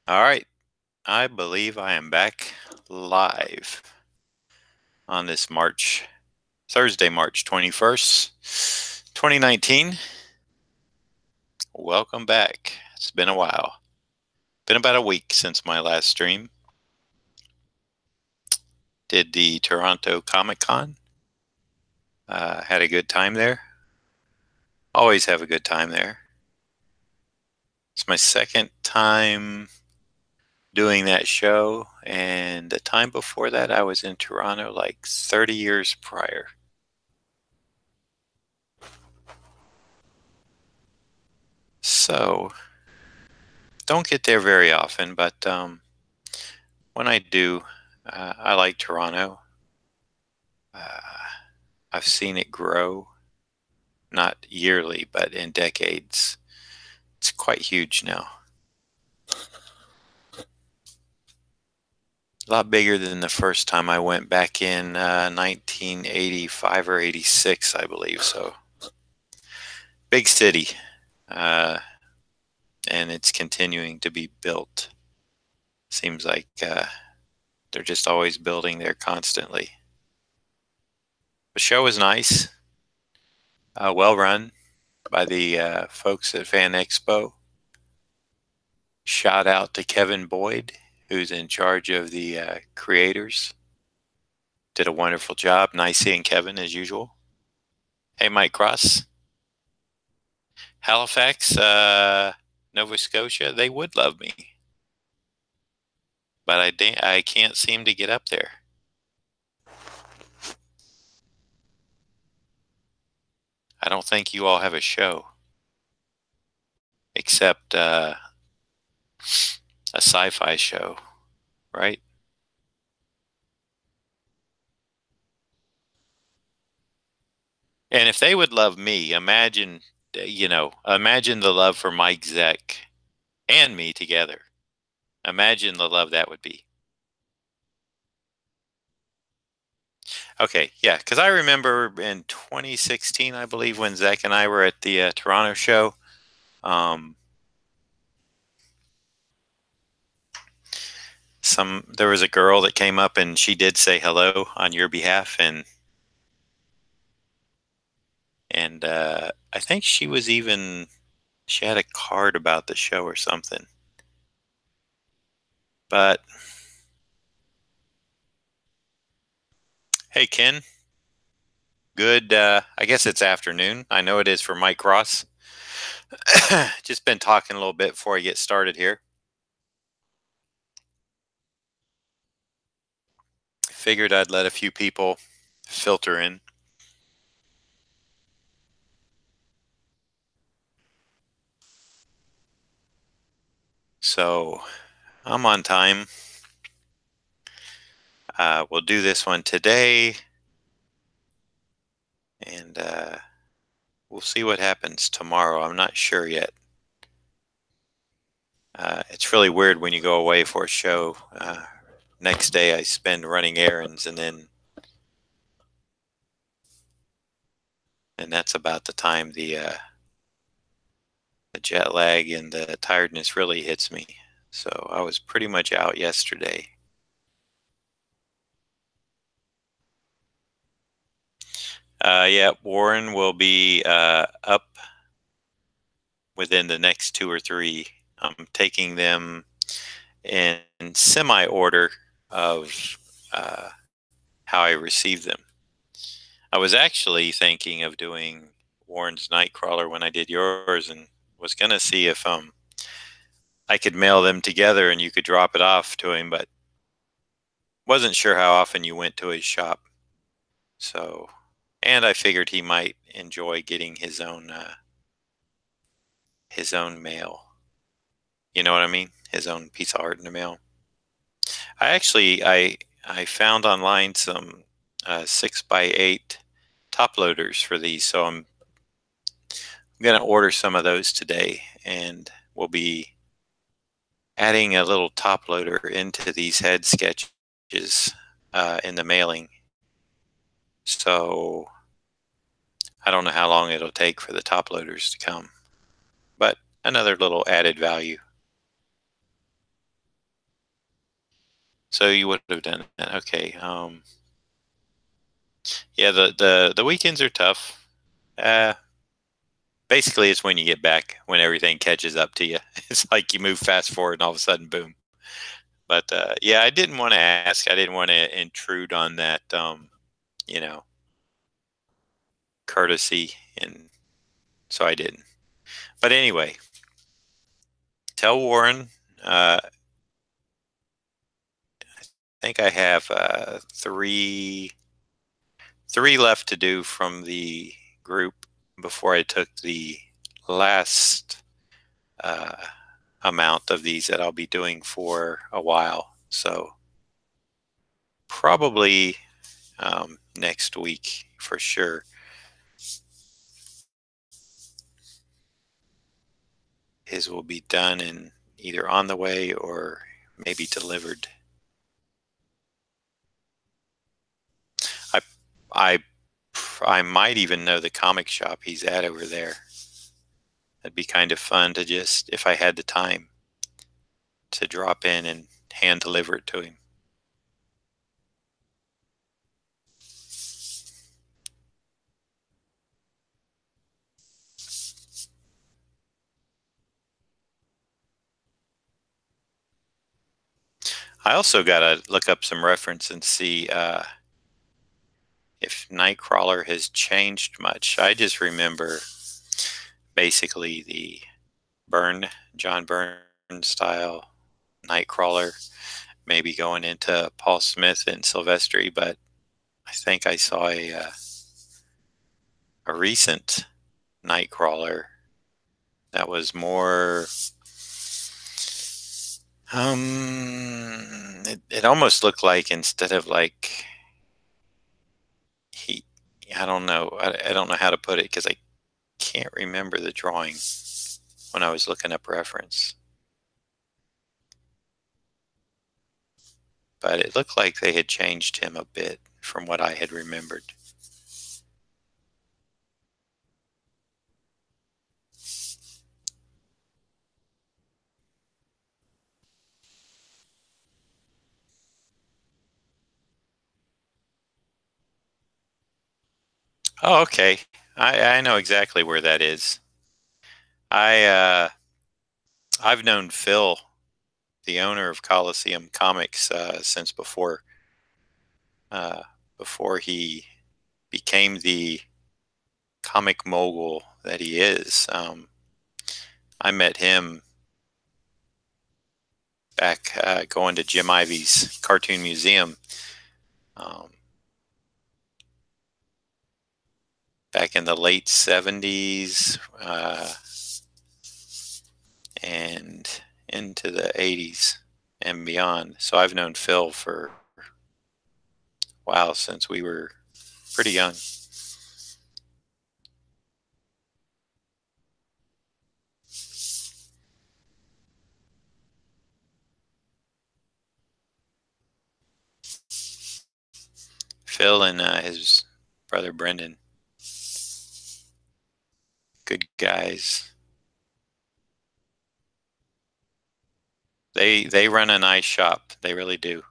All right, I believe I am back live on this Thursday, March 21st, 2019. Welcome back. It's been a while. Been about a week since my last stream. Did the Toronto Comic Con. Had a good time there. Always have a good time there. It's my second time doing that show, and the time before that, I was in Toronto like 30 years prior. So, don't get there very often, but when I do, I like Toronto. Uh, I've seen it grow, not yearly, but in decades. It's quite huge now. A lot bigger than the first time I went back in 1985 or 86, I believe. So, big city, uh, and it's continuing to be built. Seems like they're just always building there constantly. The show is nice, well run by the folks at Fan Expo. Shout out to Kevin Boyd, who's in charge of the creators. Did a wonderful job. Nice seeing Kevin as usual. Hey, Mike Cross. Halifax, Nova Scotia, they would love me. But I can't seem to get up there. I don't think you all have a show. Except a sci-fi show, right? And if they would love me, imagine the love for Mike Zeck and me together. Imagine the love that would be. Okay, yeah, because I remember in 2016, I believe, when Zach and I were at the Toronto show. Um, there was a girl that came up and she did say hello on your behalf, and I think she had a card about the show or something. But hey, Ken, good. I guess it's afternoon. I know it is for Mike Ross. Just been talking a little bit before I get started here. Figured I'd let a few people filter in. So I'm on time. We'll do this one today, and we'll see what happens tomorrow. I'm not sure yet. It's really weird when you go away for a show. Next day, I spend running errands, and that's about the time the jet lag and the tiredness really hits me. So I was pretty much out yesterday. Yeah, Warren will be up within the next 2 or 3. I'm taking them in semi order of how I received them. I was actually thinking of doing Warren's Nightcrawler when I did yours, and was gonna see if I could mail them together and you could drop it off to him, but wasn't sure how often you went to his shop. So, and I figured he might enjoy getting his own mail. You know what I mean? His own piece of art in the mail. I found online some 6x8 top loaders for these, so I'm gonna order some of those today, and we'll be adding a little top loader into these head sketches in the mailing. So I don't know how long it'll take for the top loaders to come, but another little added value. So you would have done that. Okay. Yeah, the weekends are tough. Uh, Basically, it's when you get back, when everything catches up to you. It's like you move fast forward and all of a sudden, boom. But yeah, I didn't want to ask. I didn't want to intrude on that, you know, courtesy, and so I didn't. But anyway, tell Warren. I think I have three left to do from the group before I took the last uh, amount of these that I'll be doing for a while. So probably next week for sure. His will be done and either on the way or maybe delivered. I I I might even know the comic shop he's at over there. That'd be kind of fun to just, if I had the time, to drop in and hand deliver it to him. I also got to look up some reference and see if Nightcrawler has changed much. I just remember basically the John Byrne style Nightcrawler, maybe going into Paul Smith and Silvestri, but I think I saw a recent Nightcrawler that was more. It almost looked like, instead of like he, I don't know, I don't know how to put it because I can't remember the drawing when I was looking up reference, but it looked like they had changed him a bit from what I had remembered. Oh, okay. I know exactly where that is. I I've known Phil, the owner of Coliseum Comics, since uh, before he became the comic mogul that he is. I met him back going to Jim Ivy's Cartoon Museum um, back in the late 70s and into the 80s and beyond. So I've known Phil for, wow, since we were pretty young. Phil and his brother Brendan, good guys. They run a nice shop. They really do.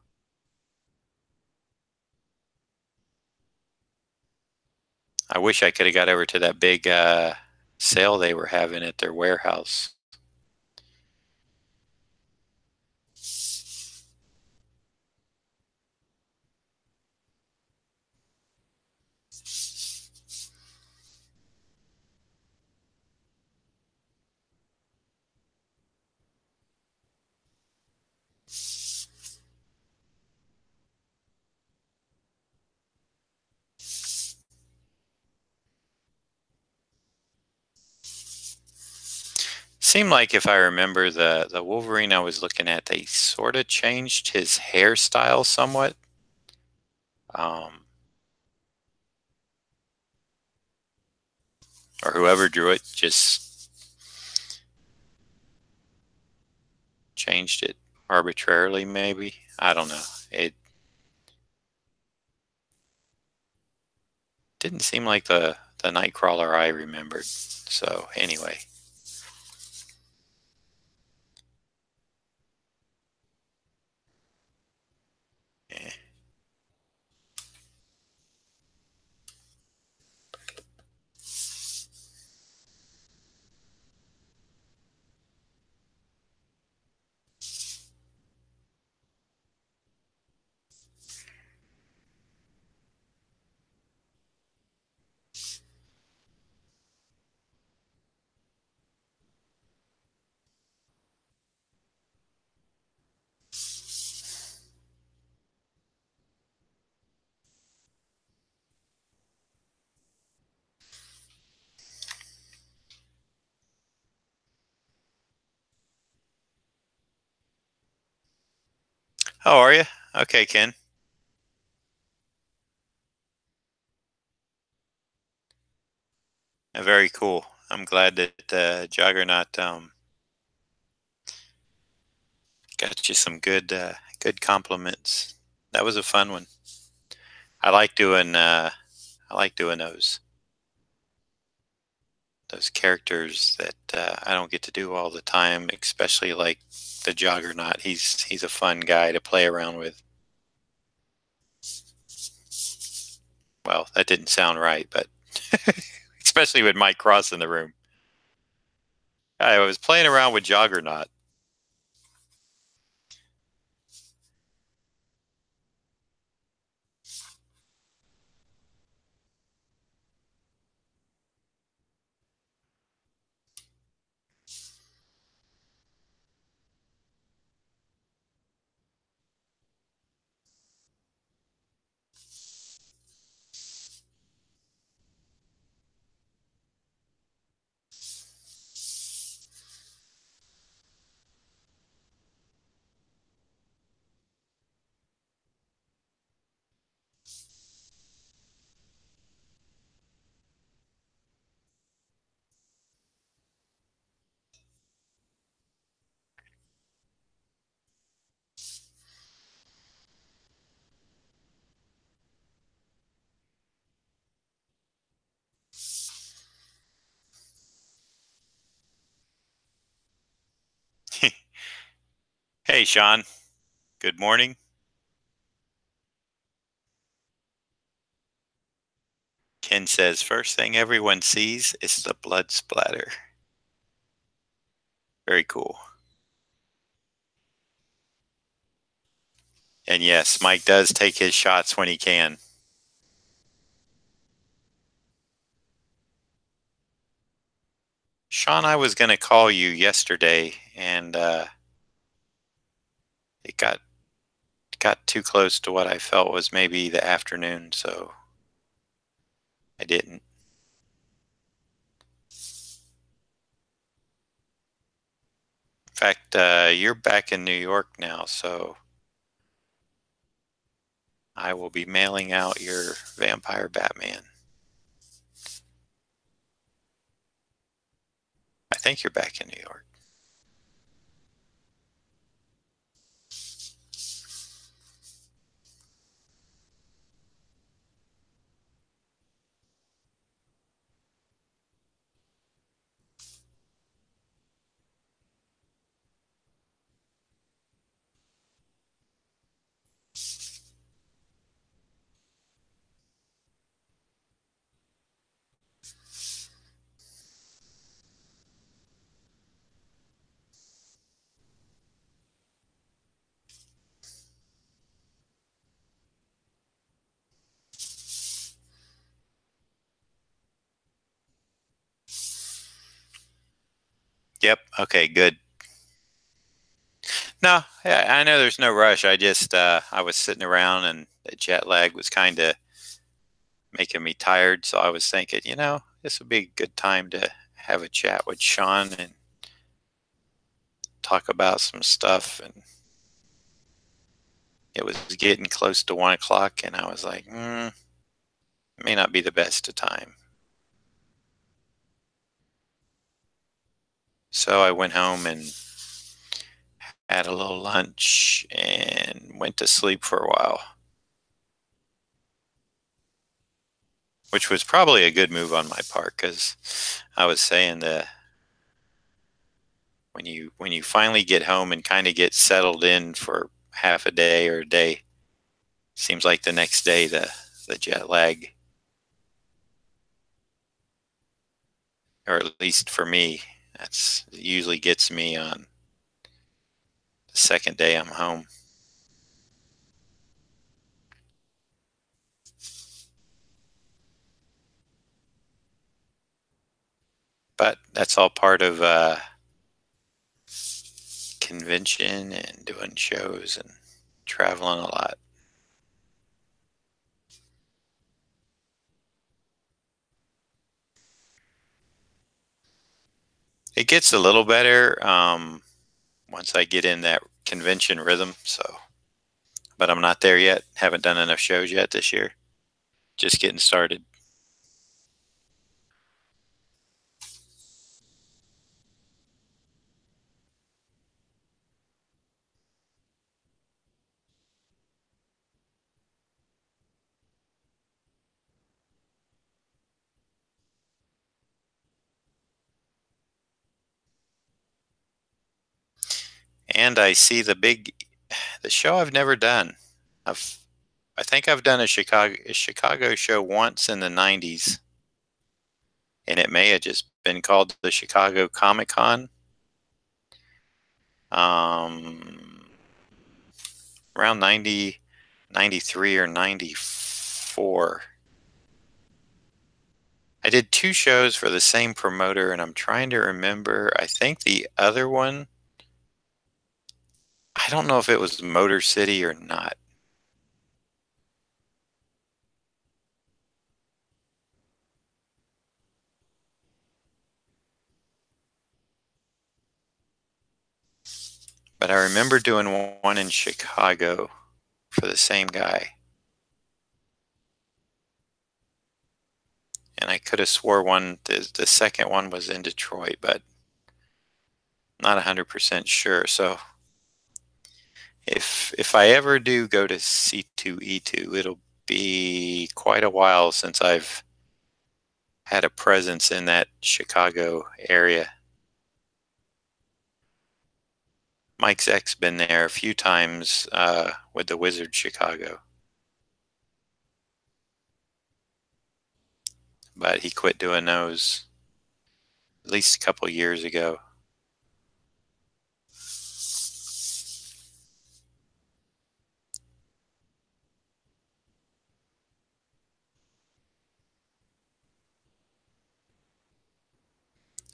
I wish I could have got over to that big sale they were having at their warehouse. Seemed like, if I remember, the Wolverine I was looking at, they sort of changed his hairstyle somewhat. Um, or whoever drew it just changed it arbitrarily, maybe. I don't know. It didn't seem like the Nightcrawler I remembered. So anyway, Oh, are you? Okay, Ken. Very cool. I'm glad that Juggernaut got you some good compliments. That was a fun one. I like doing those characters that I don't get to do all the time, especially like the Juggernaut. He's a fun guy to play around with. Well, that didn't sound right, but especially with Mike Cross in the room. I was playing around with Juggernaut. Hey, Sean. Good morning. Ken says, first thing everyone sees is the blood splatter. Very cool. And yes, Mike does take his shots when he can. Sean, I was going to call you yesterday, and it got too close to what I felt was maybe the afternoon, so I didn't. In fact, you're back in New York now, so I will be mailing out your Vampire Batman. I think you're back in New York. Yep. Okay, good. No, I know there's no rush. I was sitting around and the jet lag was kind of making me tired. So I was thinking, this would be a good time to have a chat with Sean and talk about some stuff. And it was getting close to 1 o'clock, and I was like, it may not be the best of time. So I went home and had a little lunch and went to sleep for a while, which was probably a good move on my part because I was saying that when you finally get home and kind of get settled in for half a day or a day, seems like the next day the jet lag, or at least for me, that's usually gets me on the second day I'm home. But that's all part of convention and doing shows and traveling a lot. It gets a little better once I get in that convention rhythm. So but I'm not there yet. Haven't done enough shows yet this year. Just getting started. And I see the show I've never done. I've, I think I've done a Chicago show once in the 90s, and it may have just been called the Chicago Comic Con. Um, Around 90, 93 or 94. I did two shows for the same promoter, and I'm trying to remember. I think the other one, I don't know if it was Motor City or not. But I remember doing one in Chicago for the same guy. And I could have swore the second one was in Detroit, but not 100% sure. So if I ever do go to C2E2, it'll be quite a while since I've had a presence in that Chicago area. Mike Zeck's been there a few times with the Wizard Chicago, but he quit doing those at least a couple years ago.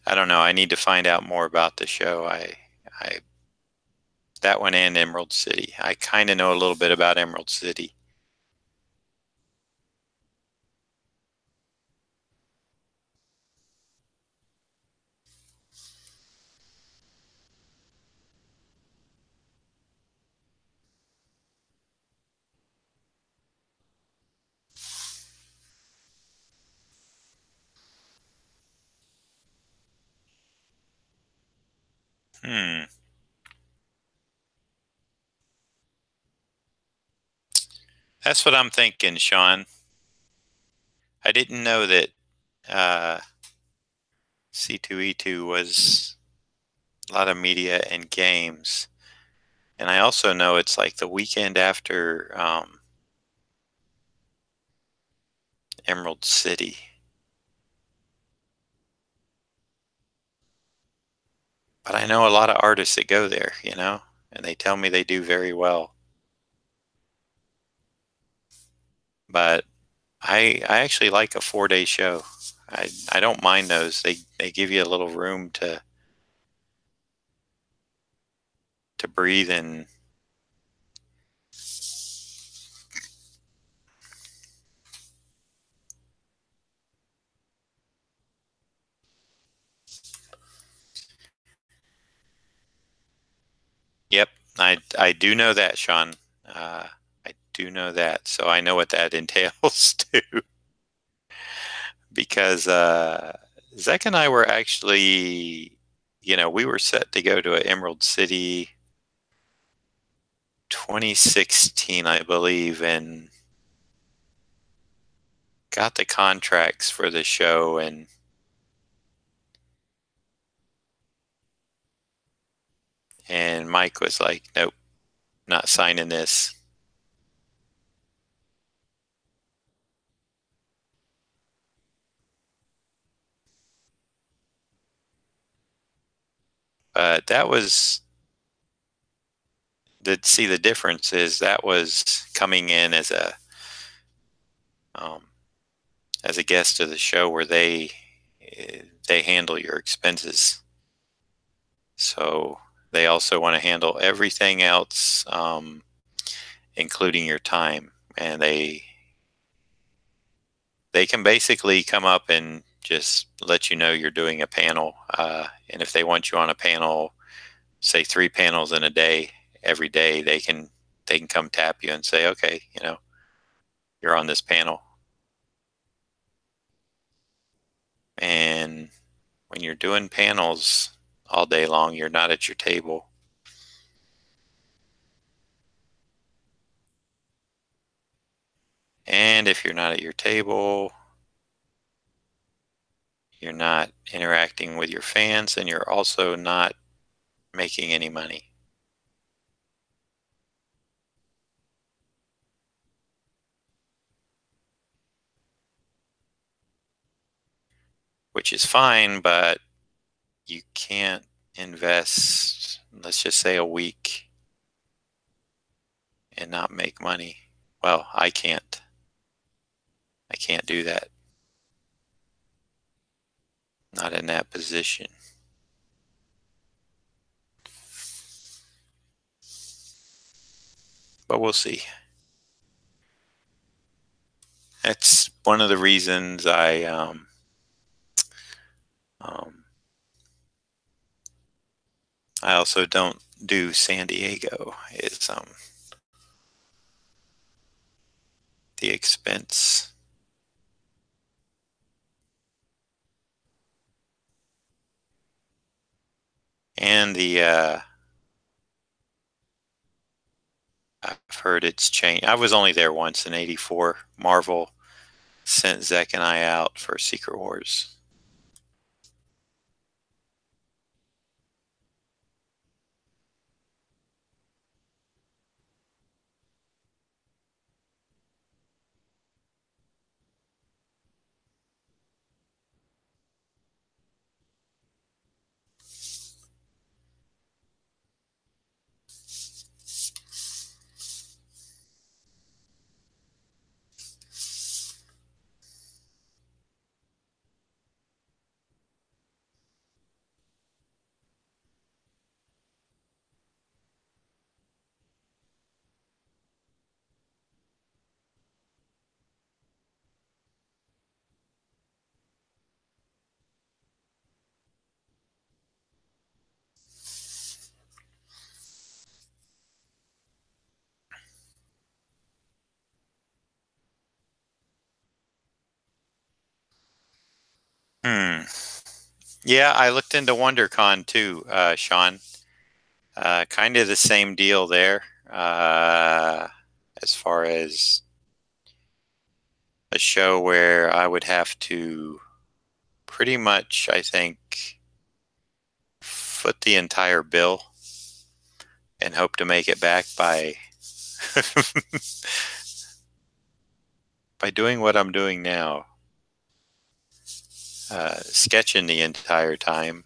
I don't know. I need to find out more about the show. I that one and Emerald City. I kind of know a little bit about Emerald City. Hmm. That's what I'm thinking, Sean. I didn't know that uh, C2E2 was a lot of media and games. And I also know it's like the weekend after Emerald City. But I know a lot of artists that go there, and they tell me they do very well. But I actually like a 4-day show. I don't mind those. They give you a little room to breathe and yep, I do know that, Sean. I do know that, so I know what that entails too. Because Zach and I were actually, we were set to go to Emerald City 2016, I believe, and got the contracts for the show, and Mike was like, "Nope, not signing this." But that was the difference is that was coming in um, as a guest of the show where they handle your expenses. So they also want to handle everything else, including your time, and they can basically come up and just let you know you're doing a panel, and if they want you on a panel, say 3 panels in a day, every day, they can they can come tap you and say, okay, you're on this panel. And when you're doing panels all day long, you're not at your table. And if you're not at your table, you're not interacting with your fans, and you're also not making any money. Which is fine, but you can't invest, let's just say, a week and not make money. Well, I can't. I can't do that. Not in that position. But we'll see. That's one of the reasons I also don't do San Diego, is the expense. And I've heard it's changed. I was only there once in '84. Marvel sent Zach and I out for Secret Wars. Hmm. Yeah, I looked into WonderCon too, Sean. Kind of the same deal there, as far as a show where I would have to pretty much, I think, foot the entire bill and hope to make it back by by doing what I'm doing now, sketching the entire time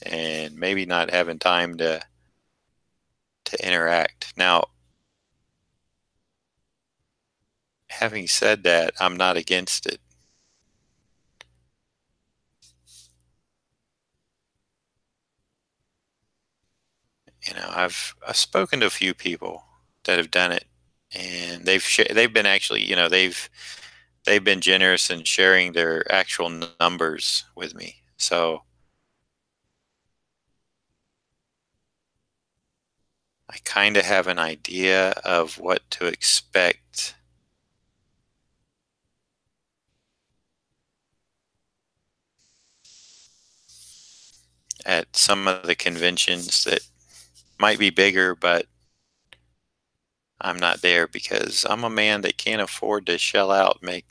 and maybe not having time to interact. Now, having said that, I'm not against it. I've spoken to a few people that have done it, and they've been actually, they've been generous in sharing their actual numbers with me. So I kind of have an idea of what to expect at some of the conventions that might be bigger, but I'm not there because I'm a man that can't afford to shell out, make,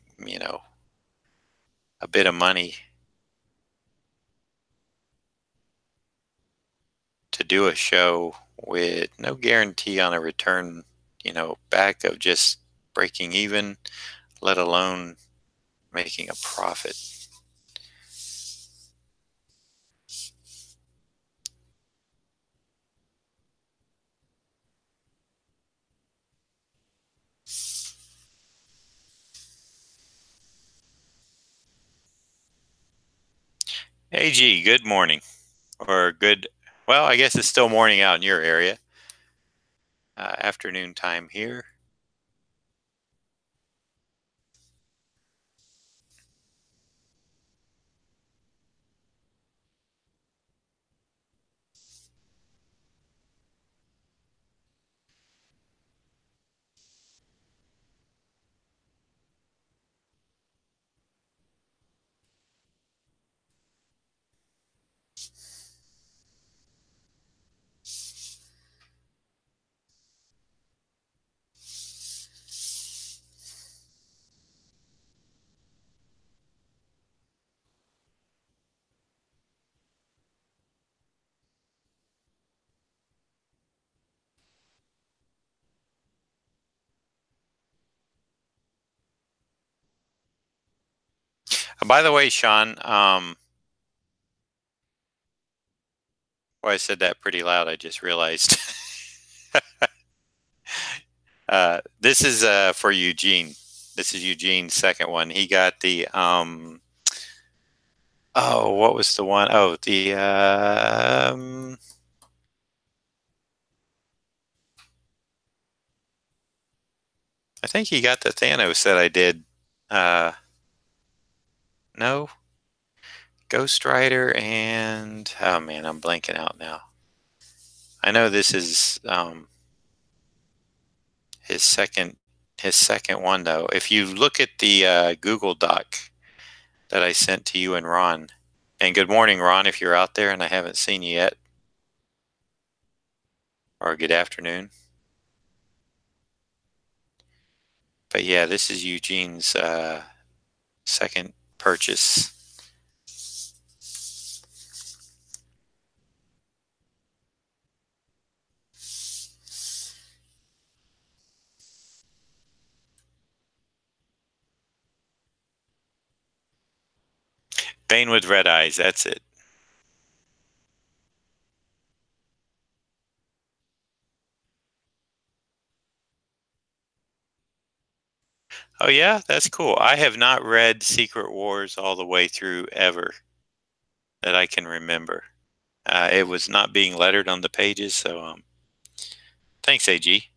a bit of money to do a show with no guarantee on a return, back of just breaking even, let alone making a profit. AG, good morning. Or good, well, I guess it's still morning out in your area. Afternoon time here. By the way, Sean, well, I said that pretty loud. I just realized. This is for Eugene. This is Eugene's second one. He got the oh, what was the one? Oh, the I think he got the Thanos that I did. Uh, no, Ghostrider and oh man, I'm blanking out now. I know this is his second one though. If you look at the Google Doc that I sent to you and Ron, and good morning, Ron, if you're out there and I haven't seen you yet, or good afternoon. But yeah, this is Eugene's second purchase. Bane with red eyes, that's it. Oh yeah, that's cool. I have not read Secret Wars all the way through ever that I can remember. It was not being lettered on the pages, so thanks, AG.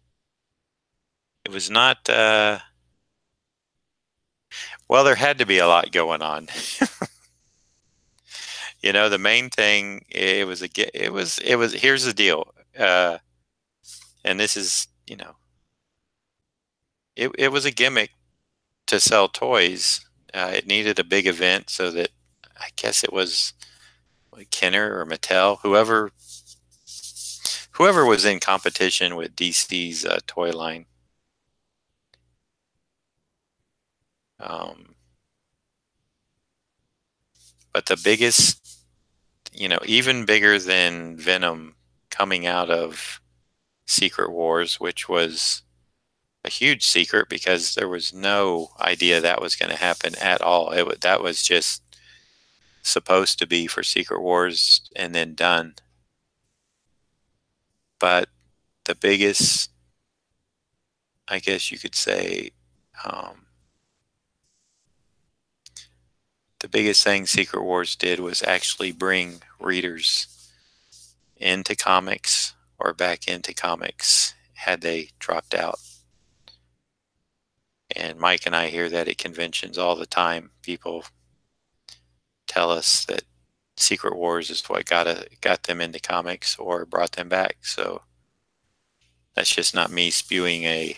It was not. Well, there had to be a lot going on. You know, the main thing it was a it was. Here's the deal, and this is it was a gimmick to sell toys. It needed a big event so that I guess it was like Kenner or Mattel, whoever was in competition with DC's toy line. Um, but the biggest, even bigger than Venom coming out of Secret Wars, which was a huge secret because there was no idea that was going to happen at all. That was just supposed to be for Secret Wars and then done. But the biggest, I guess you could say, um, the biggest thing Secret Wars did was actually bring readers into comics or back into comics had they dropped out. And Mike and I hear that at conventions all the time. People tell us that Secret Wars is what got them into comics or brought them back. So that's just not me spewing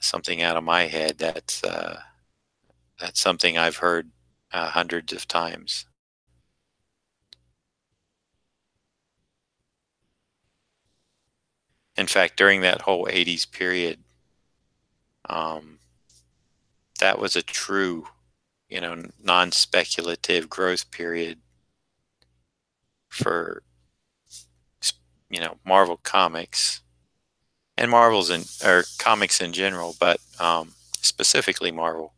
something out of my head. That's something I've heard hundreds of times. In fact, during that whole '80s period, um, that was a true, non-speculative growth period for Marvel comics and Marvel's or comics in general, but specifically Marvel.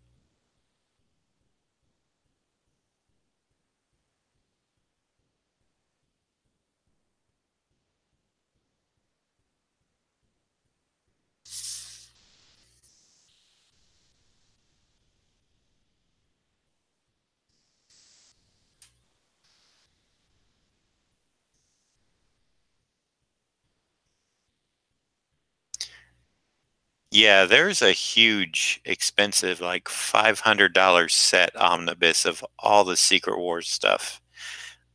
Yeah, there's a huge, expensive, like $500 set omnibus of all the Secret Wars stuff.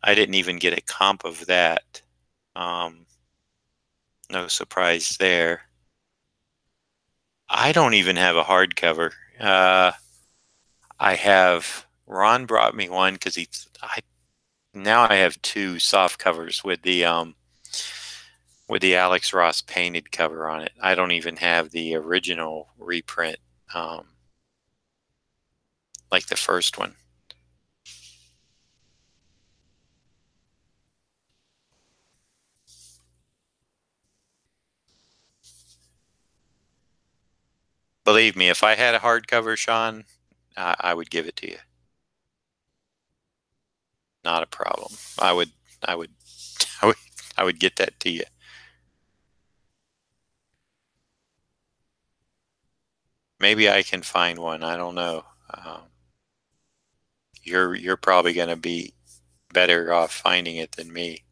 I didn't even get a comp of that. Um, no surprise there. I don't even have a hardcover. I have Ron brought me one because now I have two soft covers with the Alex Ross painted cover on it. I don't even have the original reprint, um, like the first one. Believe me, if I had a hardcover, Sean, I would give it to you. Not a problem. I would, I would, I would, I would get that to you. Maybe I can find one. I don't know. You're probably going to be better off finding it than me.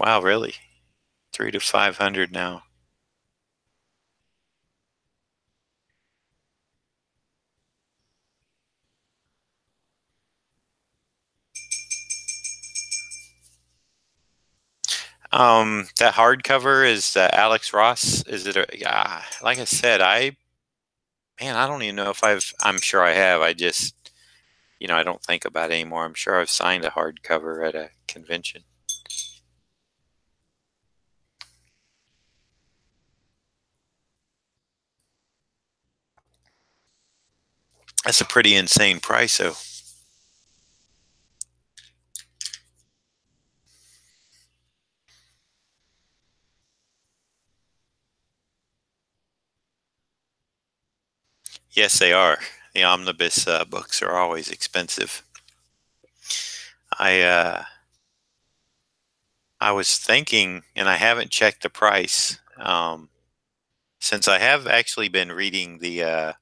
Wow, really? 3 to 500 now. That hardcover is Alex Ross. Is it? Yeah, like I said, I don't even know if I'm sure I have. I just, I don't think about it anymore. I'm sure I've signed a hardcover at a convention. That's a pretty insane price, though. Yes, they are. The omnibus books are always expensive. I uh, I was thinking, and I haven't checked the price, since I have actually been reading the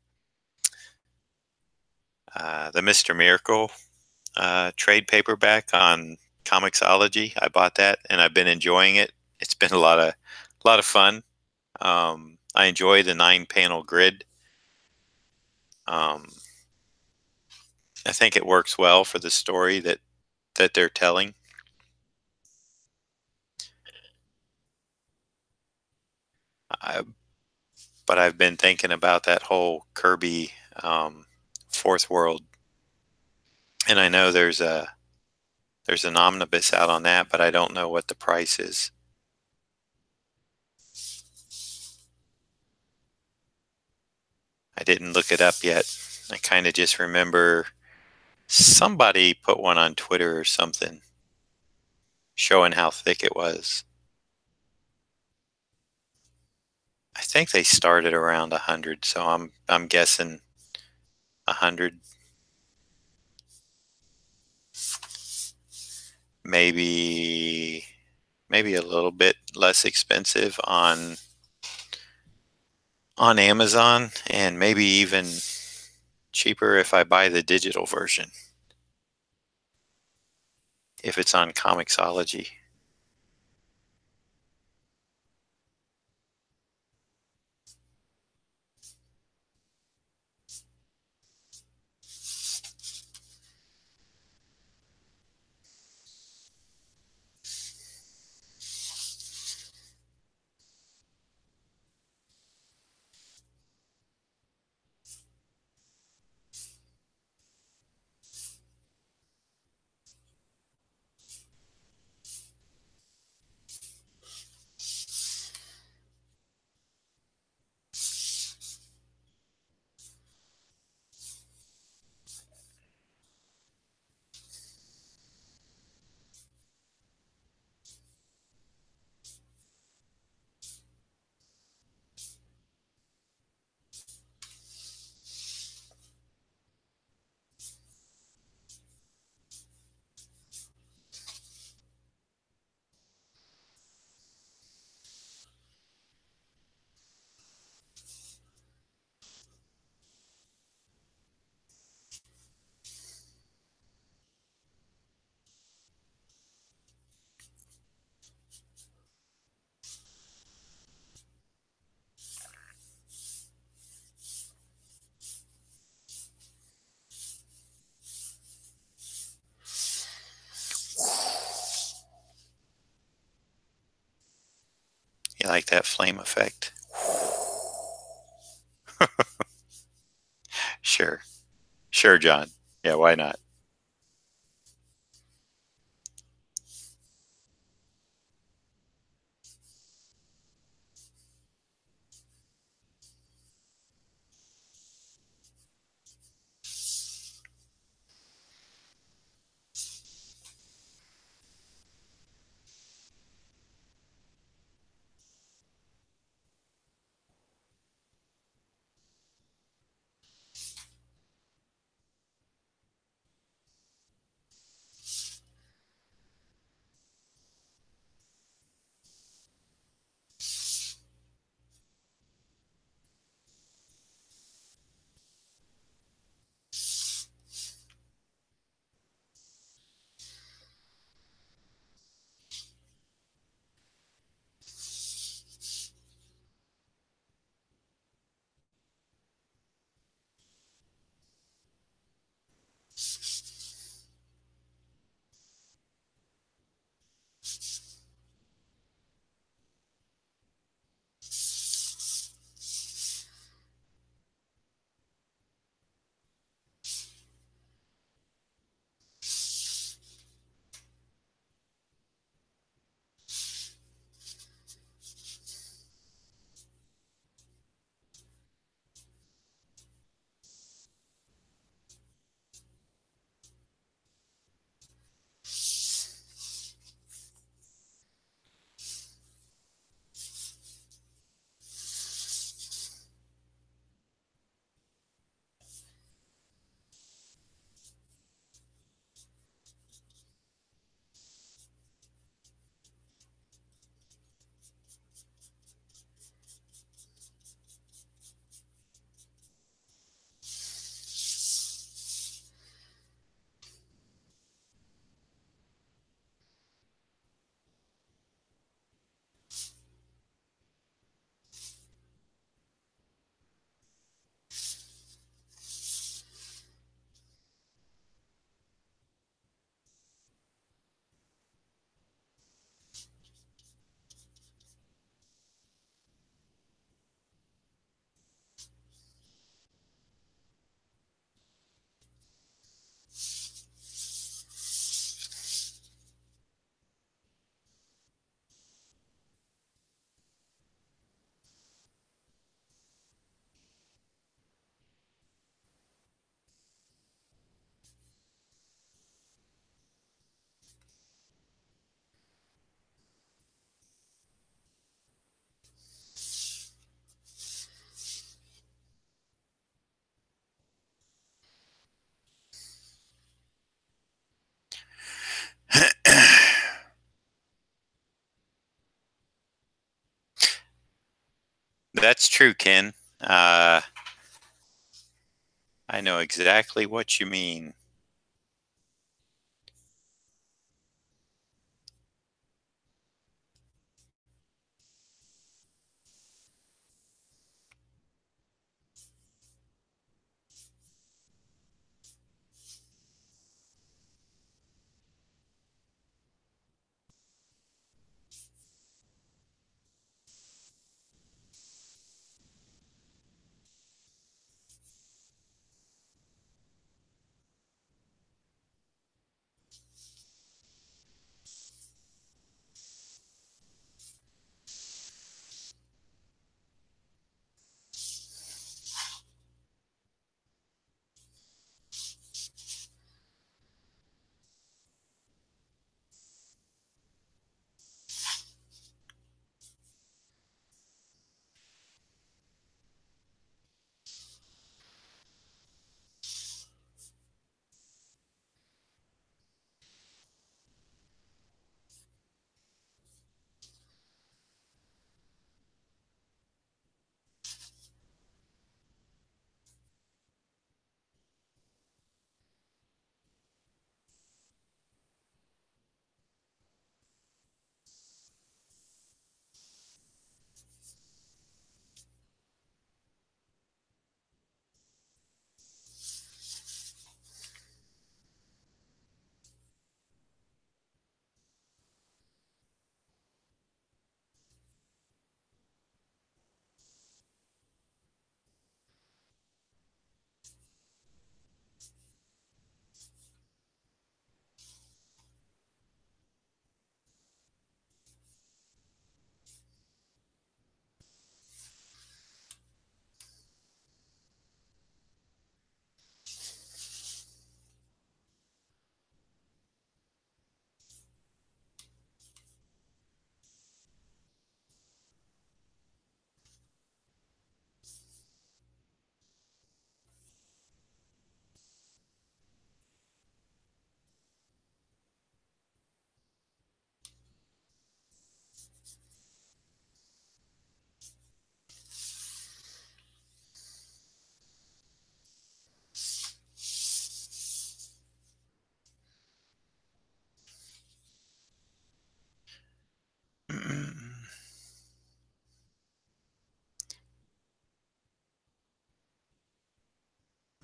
Mr. Miracle trade paperback on Comixology. I bought that, and I've been enjoying it. It's been a lot of fun. I enjoy the 9 panel grid. Um, I think it works well for the story that they're telling. I, but I've been thinking about that whole Kirby Fourth World, and I know there's an omnibus out on that, but I don't know what the price is. I didn't look it up yet. I kind of just remember somebody put one on Twitter or something showing how thick it was. I think they started around 100, so I'm guessing 100, maybe maybe a little bit less expensive on Amazon, and maybe even cheaper if I buy the digital version, if it's on Comixology. You like that flame effect? Sure. Sure, John. Yeah, why not? That's true, Ken. Uh, I know exactly what you mean.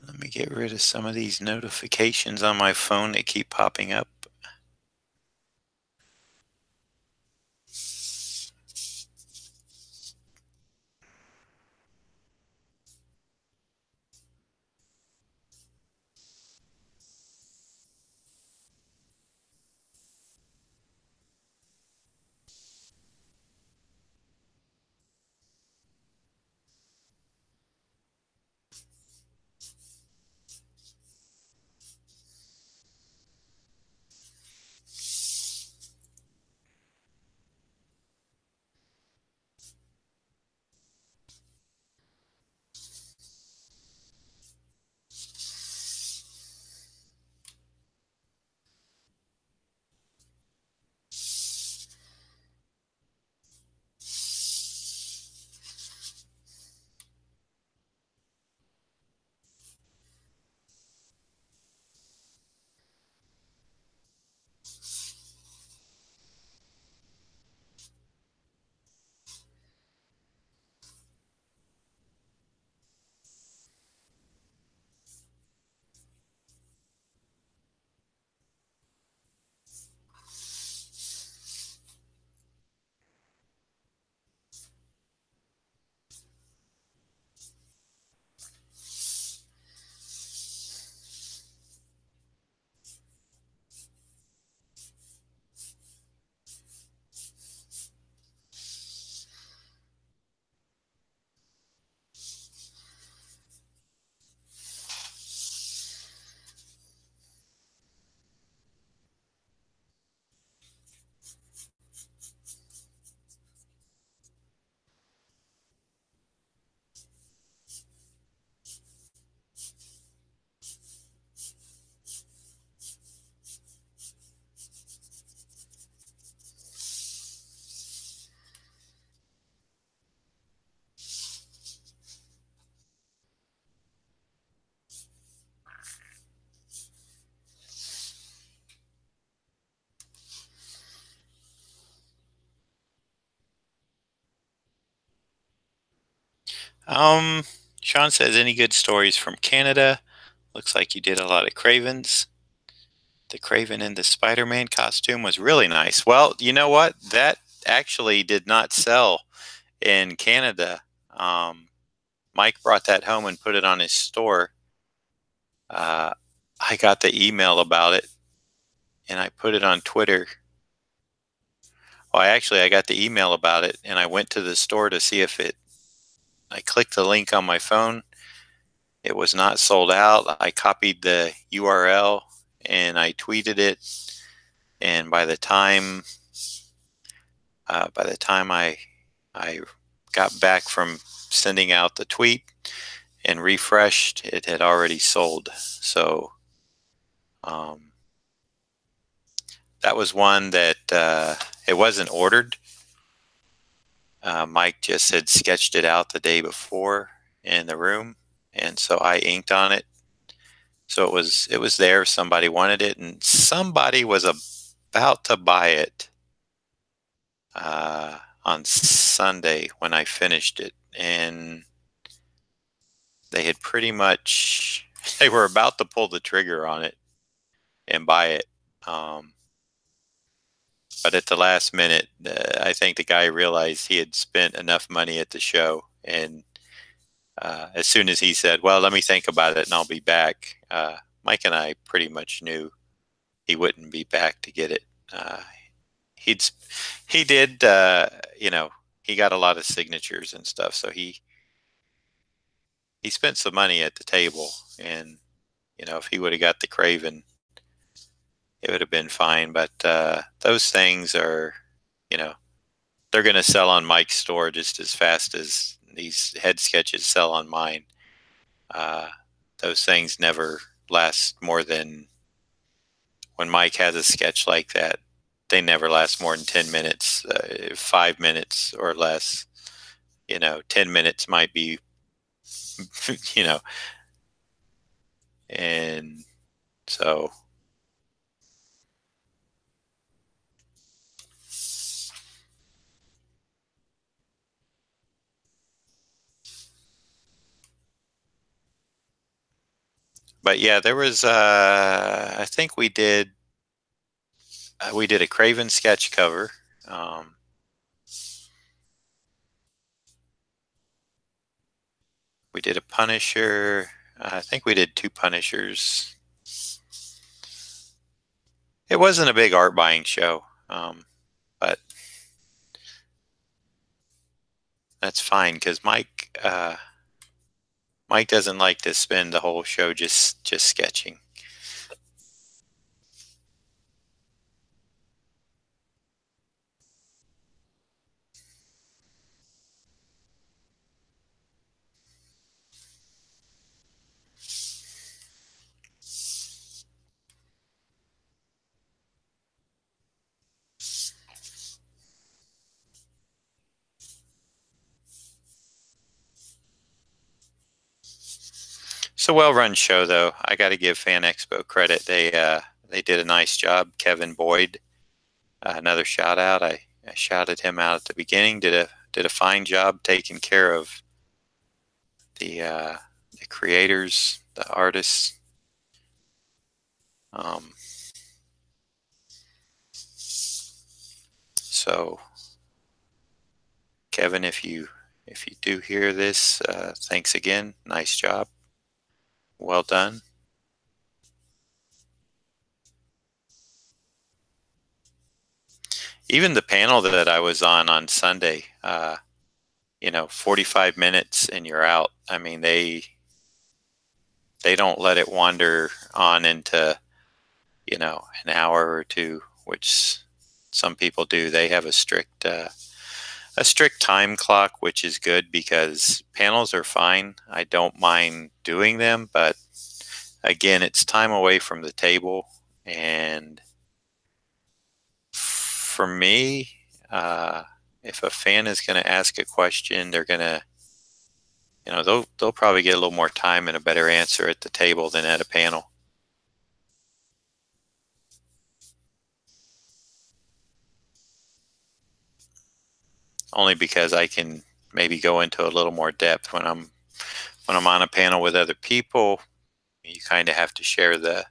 Let me get rid of some of these notifications on my phone that keep popping up. Um, Sean says, any good stories from Canada? Looks like you did a lot of Cravens. The Craven in the Spider-Man costume was really nice. Well, you know what? That actually did not sell in Canada. Um, Mike brought that home and put it on his store. Uh, I got the email about it and I put it on Twitter. Well, I got the email about it and I went to the store to see if it. I clicked the link on my phone. It was not sold out. I copied the URL and I tweeted it. And by the time I got back from sending out the tweet and refreshed, it had already sold. So um, that was one that it wasn't ordered. Mike just had sketched it out the day before in the room, and so I inked on it. So it was there. Somebody wanted it, and somebody was about to buy it on Sunday when I finished it, and they had pretty much they were about to pull the trigger on it and buy it. But at the last minute, I think the guy realized he had spent enough money at the show, and as soon as he said, "Well, let me think about it and I'll be back," Mike and I pretty much knew he wouldn't be back to get it. He'd he did, he got a lot of signatures and stuff, so he spent some money at the table, and if he would have got the Craven, it would have been fine. But those things are, you know, they're going to sell on Mike's store just as fast as these head sketches sell on mine. Uh, those things never last more than when Mike has a sketch like that. They never last more than 10 minutes, 5 minutes or less. 10 minutes might be, you know, and so. But yeah, there was, I think we did a Craven sketch cover. Um, we did a Punisher. I think we did two Punishers. It wasn't a big art buying show, but that's fine because Mike doesn't like to spend the whole show just sketching. It's a well-run show, though. I got to give Fan Expo credit. They did a nice job. Kevin Boyd, another shout out. I shouted him out at the beginning. Did a fine job taking care of the creators, the artists. So, Kevin, if you do hear this, thanks again. Nice job. Well done. Even the panel that I was on Sunday, 45 minutes and you're out. I mean, they don't let it wander on into, an hour or two, which some people do. They have a strict time clock, which is good because panels are fine. I don't mind doing them, but again, it's time away from the table. And for me, if a fan is going to ask a question, they're going to, they'll probably get a little more time and a better answer at the table than at a panel. Only because I can maybe go into a little more depth when I'm on a panel with other people. You kind of have to share the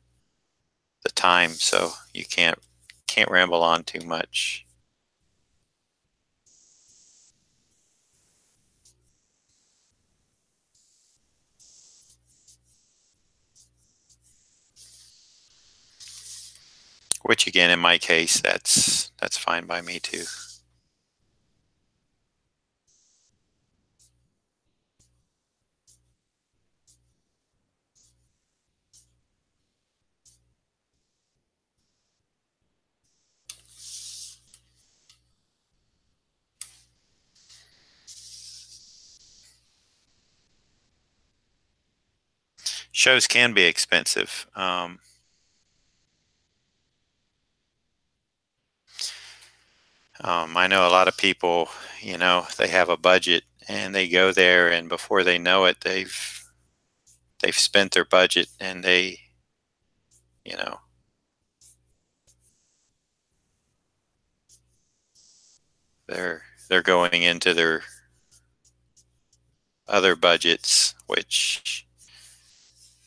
time, so you can't ramble on too much. Which again, in my case, that's fine by me too. Shows can be expensive. I know a lot of people, they have a budget and they go there, and before they know it, they've spent their budget, and you know, they're going into their other budgets, which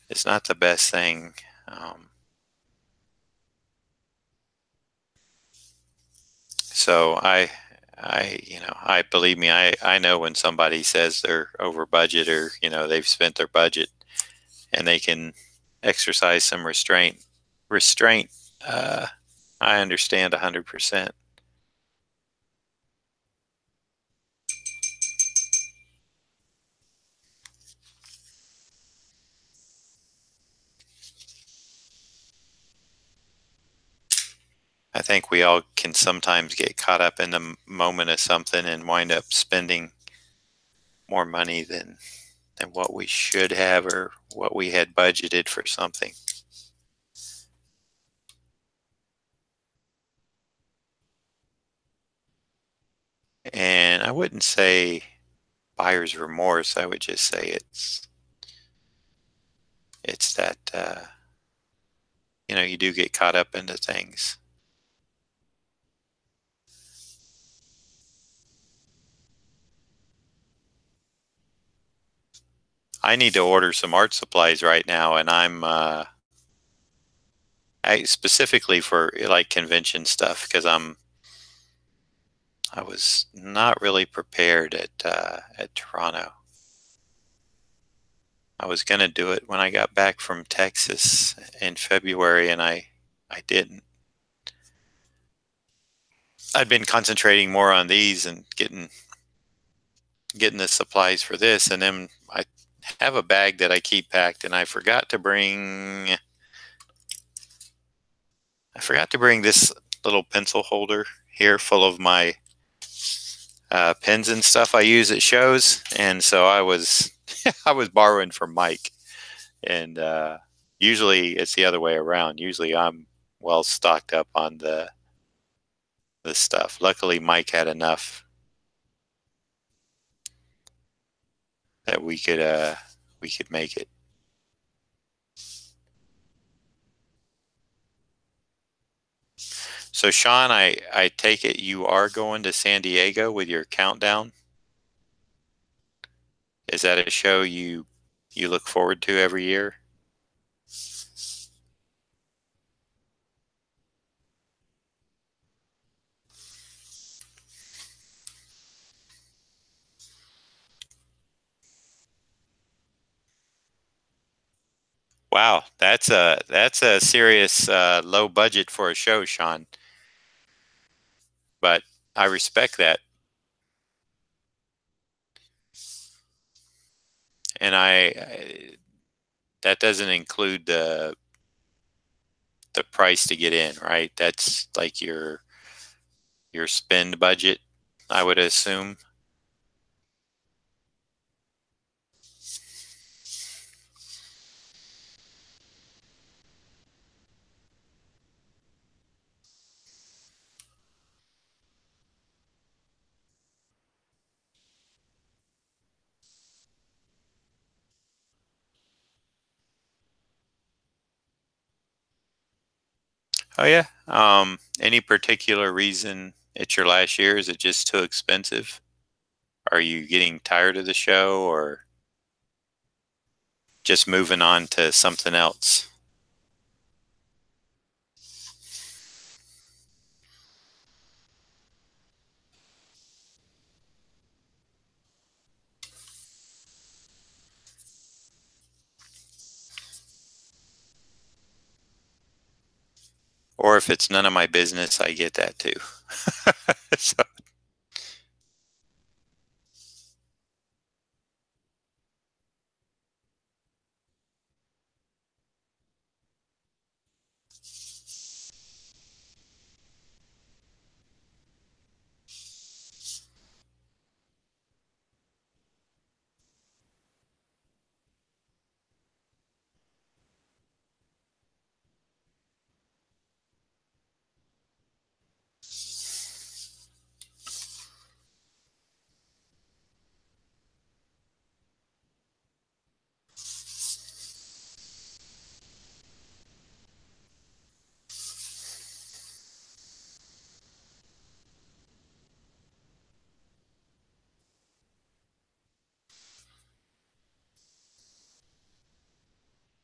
is not the best thing. Um, so I believe me, I know when somebody says they're over budget, or they've spent their budget, and they can exercise some restraint. uh, I understand 100%. I think we all can sometimes get caught up in the moment of something and wind up spending more money than what we should have, or what we had budgeted for something. And I wouldn't say buyer's remorse. I would just say it's that you do get caught up into things. I need to order some art supplies right now, and I specifically for like convention stuff, because I was not really prepared at Toronto. I was gonna do it when I got back from Texas in February, and I didn't. I'd been concentrating more on these and getting the supplies for this, and then I have a bag that I keep packed, and I forgot to bring this little pencil holder here full of my pens and stuff I use at shows, and so I was I was borrowing from Mike, and usually it's the other way around. Usually I'm well stocked up on the stuff. Luckily, Mike had enough that we could make it. So Sean, I take it you are going to San Diego with your countdown. Is that a show you look forward to every year? Wow, that's a serious low budget for a show, Sean. But I respect that, and that doesn't include the price to get in, right? That's like your spend budget, I would assume. Oh yeah. Any particular reason it's your last year? Is it just too expensive? are you getting tired of the show or just moving on to something else? Or if it's none of my business, I get that too. So,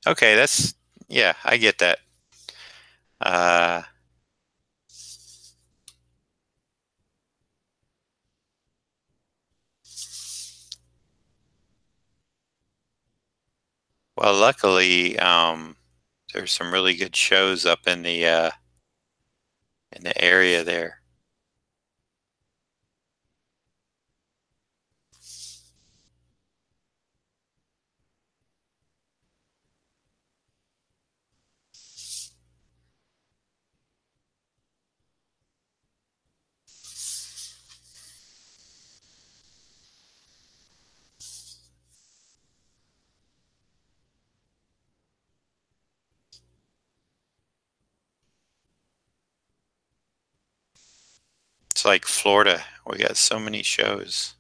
okay, yeah, I get that. Uh, well, luckily, there's some really good shows up in the area there. It's like Florida. We got so many shows.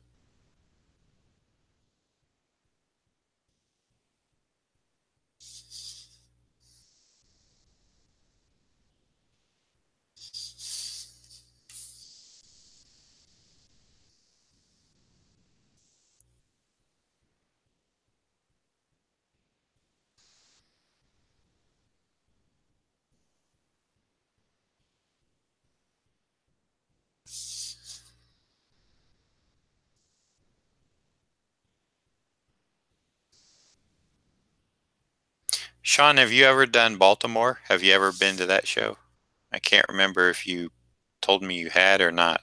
Sean, have you ever done Baltimore? Have you ever been to that show? I can't remember if you told me you had or not.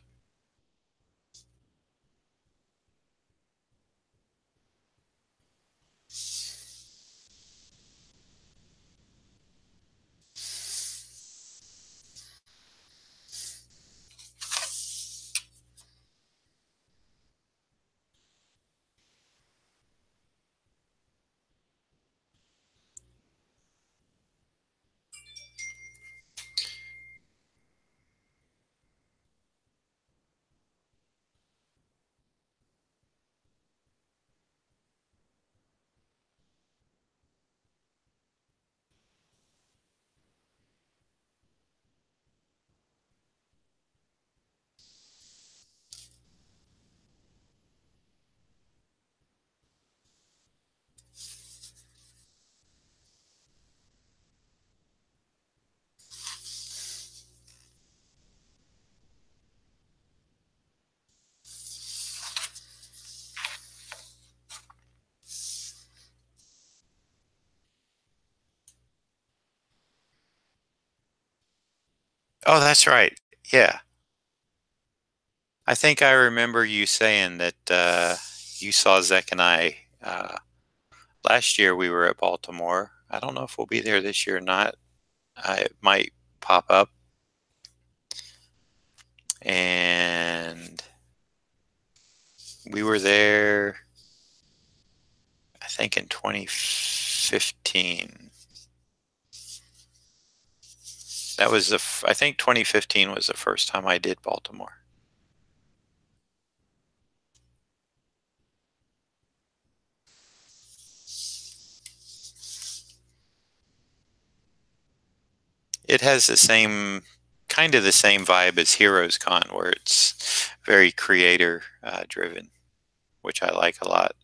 Oh, that's right. Yeah. I think I remember you saying that you saw Zach and I last year. We were at Baltimore. I don't know if we'll be there this year or not. It might pop up. And we were there, I think, in 2015. I think 2015 was the first time I did Baltimore. It has kind of the same vibe as Heroes Con, where it's very creator driven. which I like a lot.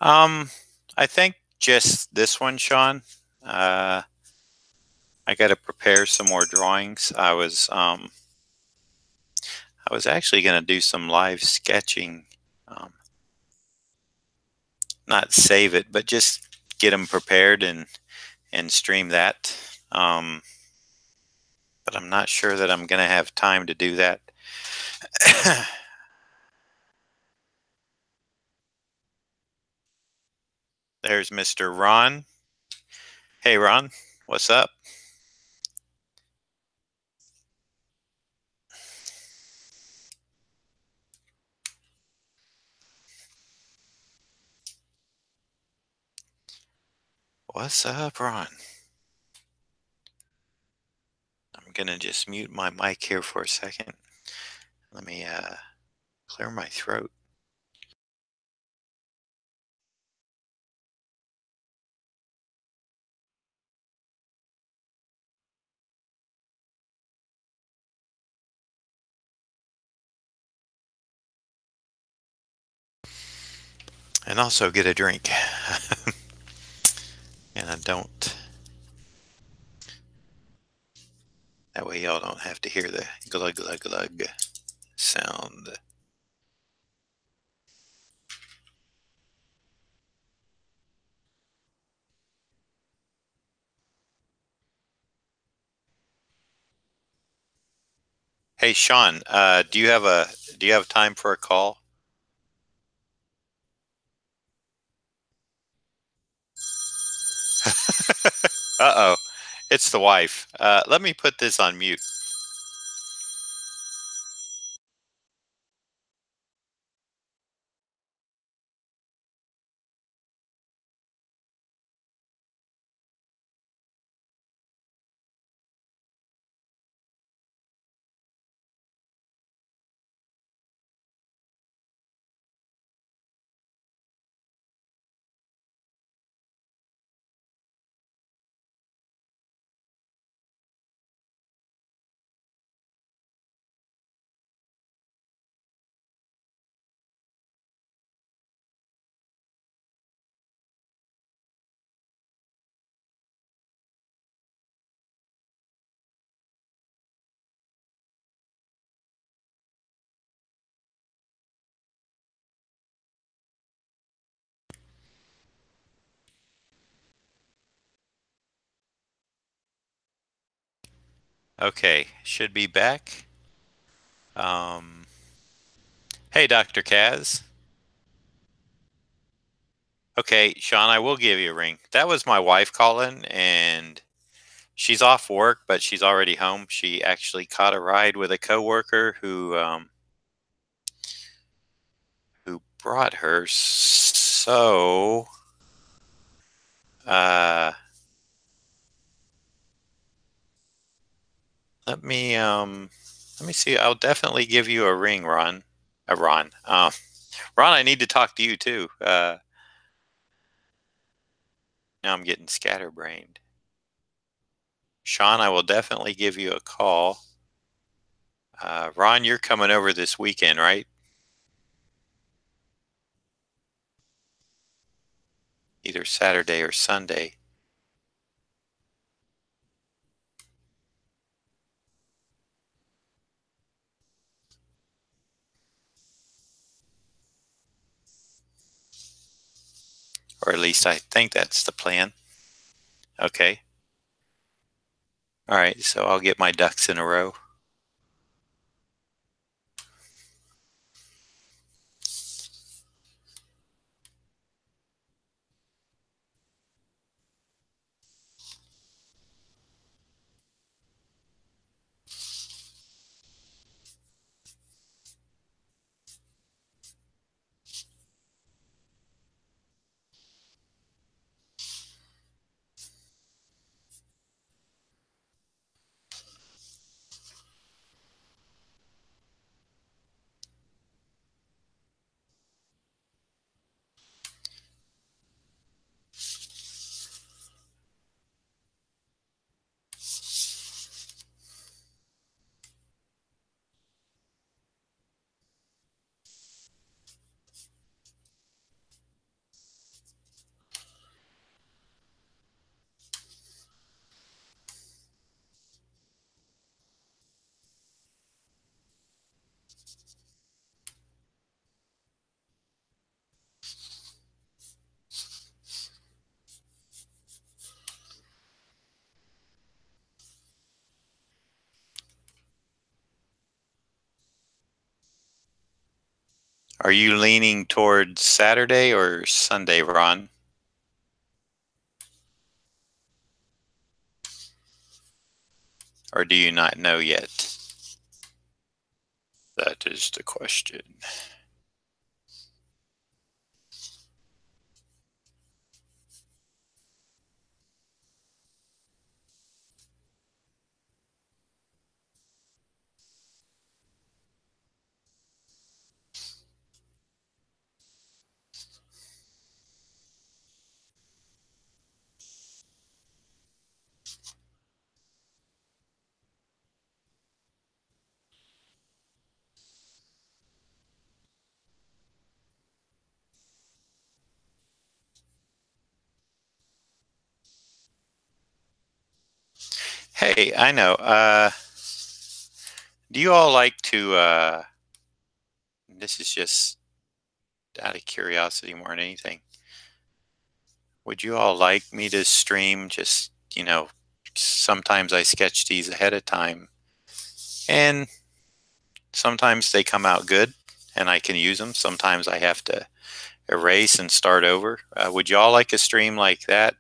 Um, I think just this one, Sean. Uh, I got to prepare some more drawings. I was actually going to do some live sketching, um, not save it, but just get them prepared and stream that. Um, but I'm not sure that I'm going to have time to do that. There's Mr. Ron. Hey, Ron, what's up? What's up, Ron? I'm going to just mute my mic here for a second. Let me clear my throat. And also get a drink. And I don't. That way y'all don't have to hear the glug glug glug sound. Hey, Sean, do you have time for a call? Uh-oh, it's the wife. Let me put this on mute. Okay, should be back. Um, hey, Dr. Kaz. Okay, Sean, I will give you a ring. That was my wife calling, and she's off work, but she's already home. She actually caught a ride with a coworker who brought her. So, uh, let me let me see. I'll definitely give you a ring, Ron. Ron. Ron, I need to talk to you too. Now I'm getting scatterbrained. Sean, I will definitely give you a call. Ron, you're coming over this weekend, right? Either Saturday or Sunday. Or at least I think that's the plan. Okay. All right. So I'll get my ducks in a row. Are you leaning towards Saturday or Sunday, Ron? Or do you not know yet? That is the question. Hey, I know. Do you all like to, this is just out of curiosity more than anything. Would you all like me to stream just, sometimes I sketch these ahead of time and sometimes they come out good and I can use them. Sometimes I have to erase and start over. Would you all like a stream like that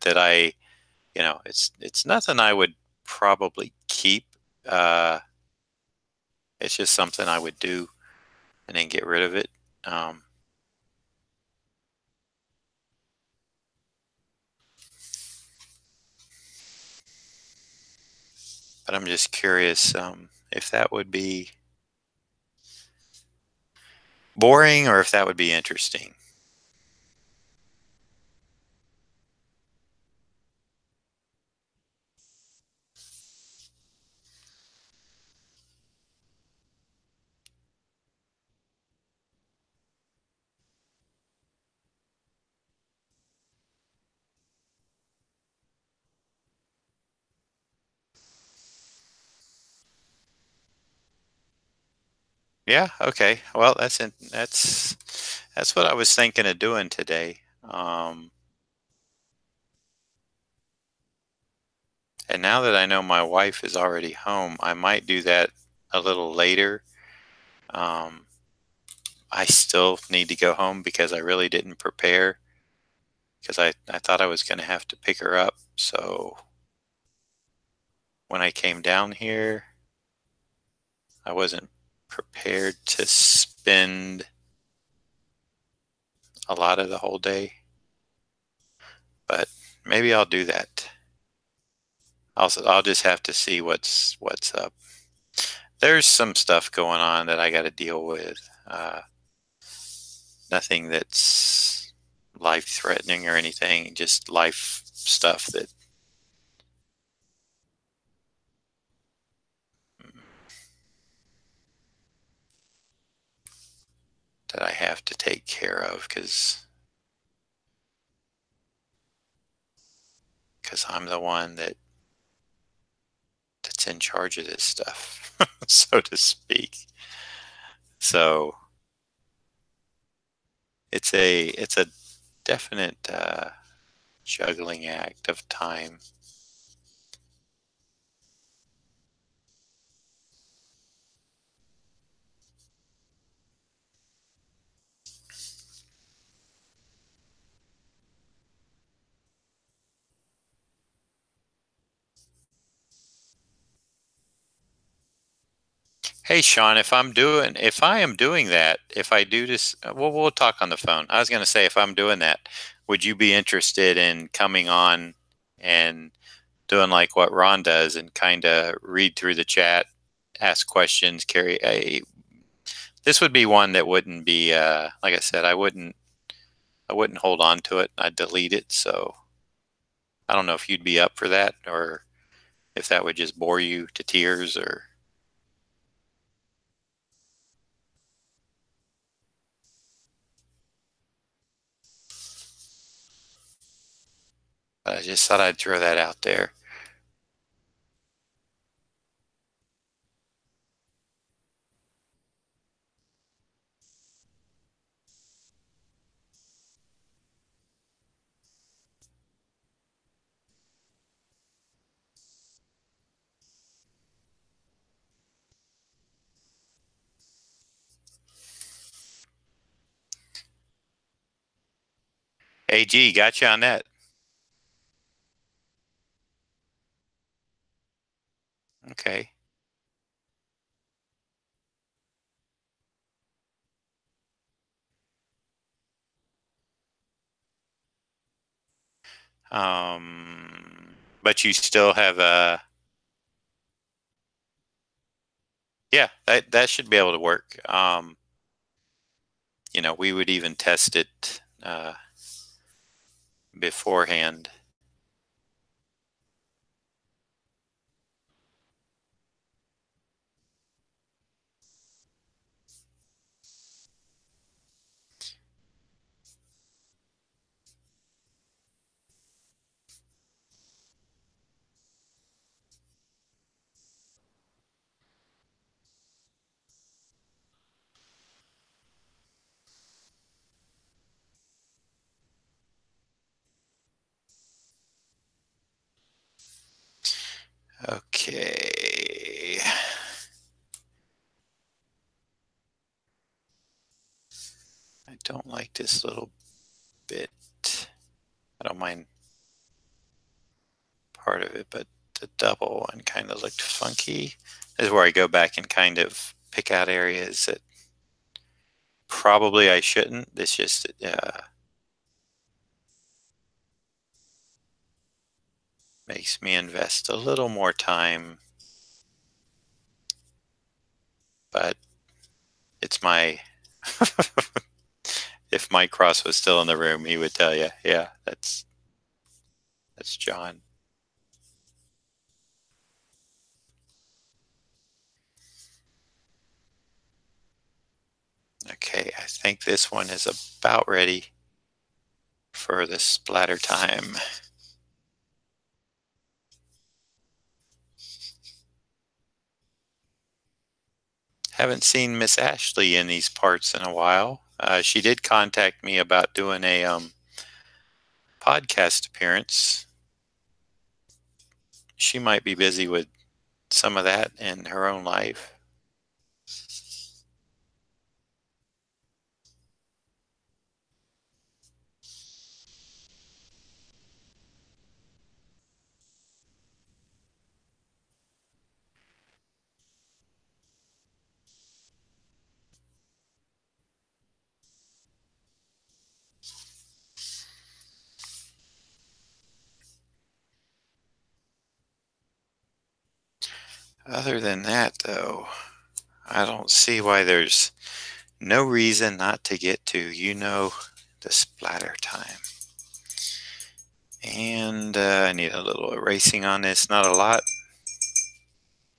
it's nothing I would probably keep. Uh, it's just something I would do and then get rid of it. Um, but I'm just curious if that would be boring or if that would be interesting. Yeah, okay. Well, that's what I was thinking of doing today. And now that I know my wife is already home, I might do that a little later. Um, I still need to go home because I really didn't prepare because I thought I was going to have to pick her up. So when I came down here, I wasn't prepared to spend a lot of the whole day, but maybe I'll do that. I'll just have to see what's up. There's some stuff going on that I got to deal with. Nothing that's life threatening or anything, just life stuff that I have to take care of because I'm the one that's in charge of this stuff, so to speak. So it's a definite juggling act of time. Hey Sean, if I am doing that, if I do this, we'll talk on the phone. I was going to say, if I'm doing that, would you be interested in coming on and doing like what Ron does and kind of read through the chat, ask questions, carry a, this would be one that wouldn't be, like I said, I wouldn't hold on to it. I'd delete it. So I don't know if you'd be up for that or if that would just bore you to tears or, I just thought I'd throw that out there. AG, got you on that. Okay. But you still have a, yeah, that should be able to work. We would even test it beforehand. Okay. I don't like this little bit. I don't mind part of it, but the double one kind of looked funky. This is where I go back and kind of pick out areas that probably I shouldn't. This just makes me invest a little more time, but it's my. If Mike Cross was still in the room, he would tell you, yeah, that's John. Okay, I think this one is about ready for the splatter time. Haven't seen Miss Ashley in these parts in a while. She did contact me about doing a podcast appearance. She might be busy with some of that in her own life. Other than that, though, I don't see why there's no reason not to get to, the splatter time. And I need a little erasing on this. Not a lot,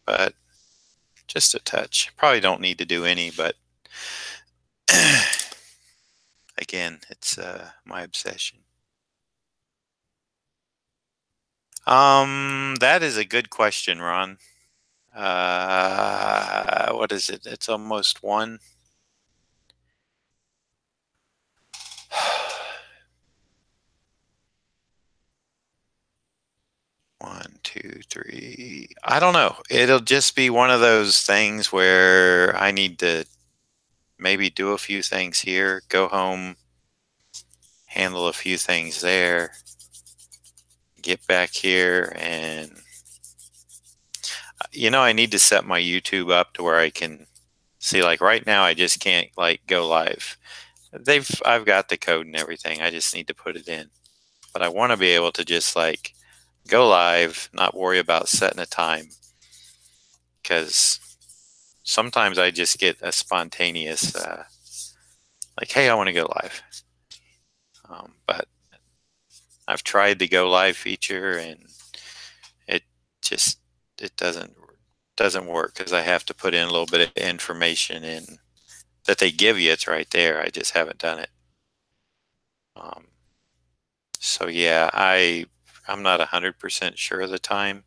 but just a touch. Probably don't need to do any, but again, it's my obsession. That is a good question, Ron. What is it? It's almost one. One, two, three. I don't know. It'll just be one of those things where I need to maybe do a few things here, go home, handle a few things there, get back here, and I need to set my YouTube up to where I can see. Like right now, I just can't like go live. I've got the code and everything. I just need to put it in. But I want to be able to just like go live, not worry about setting a time, because sometimes I just get a spontaneous like, hey, I want to go live. But I've tried the go live feature and it just it doesn't work because I have to put in a little bit of information in that they give you. It's right there. I just haven't done it. Um, so yeah, I'm not 100% sure of the time.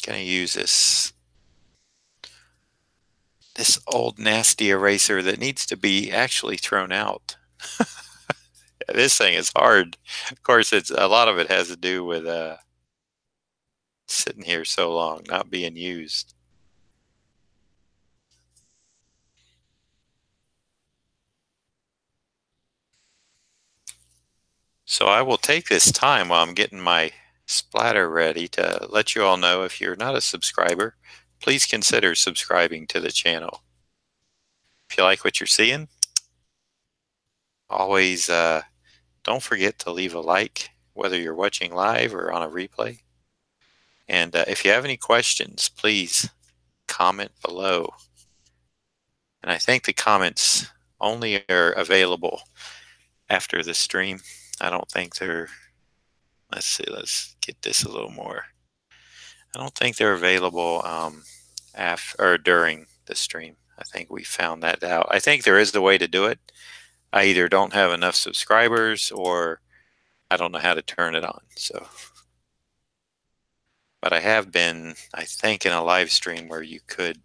Gonna use this old nasty eraser that needs to be actually thrown out. This thing is hard. Of course, it's a lot of it has to do with sitting here so long, not being used. So I will take this time while I'm getting my splatter ready to let you all know, if you're not a subscriber, please consider subscribing to the channel. If you like what you're seeing, always don't forget to leave a like, whether you're watching live or on a replay. And if you have any questions, please comment below. And I think the comments only are available after the stream. I don't think they're, let's see, let's get this a little more. I don't think they're available after or during the stream. I think we found that out. I think there is a way to do it. I either don't have enough subscribers or I don't know how to turn it on. So, but I have been, I think, in a live stream where you could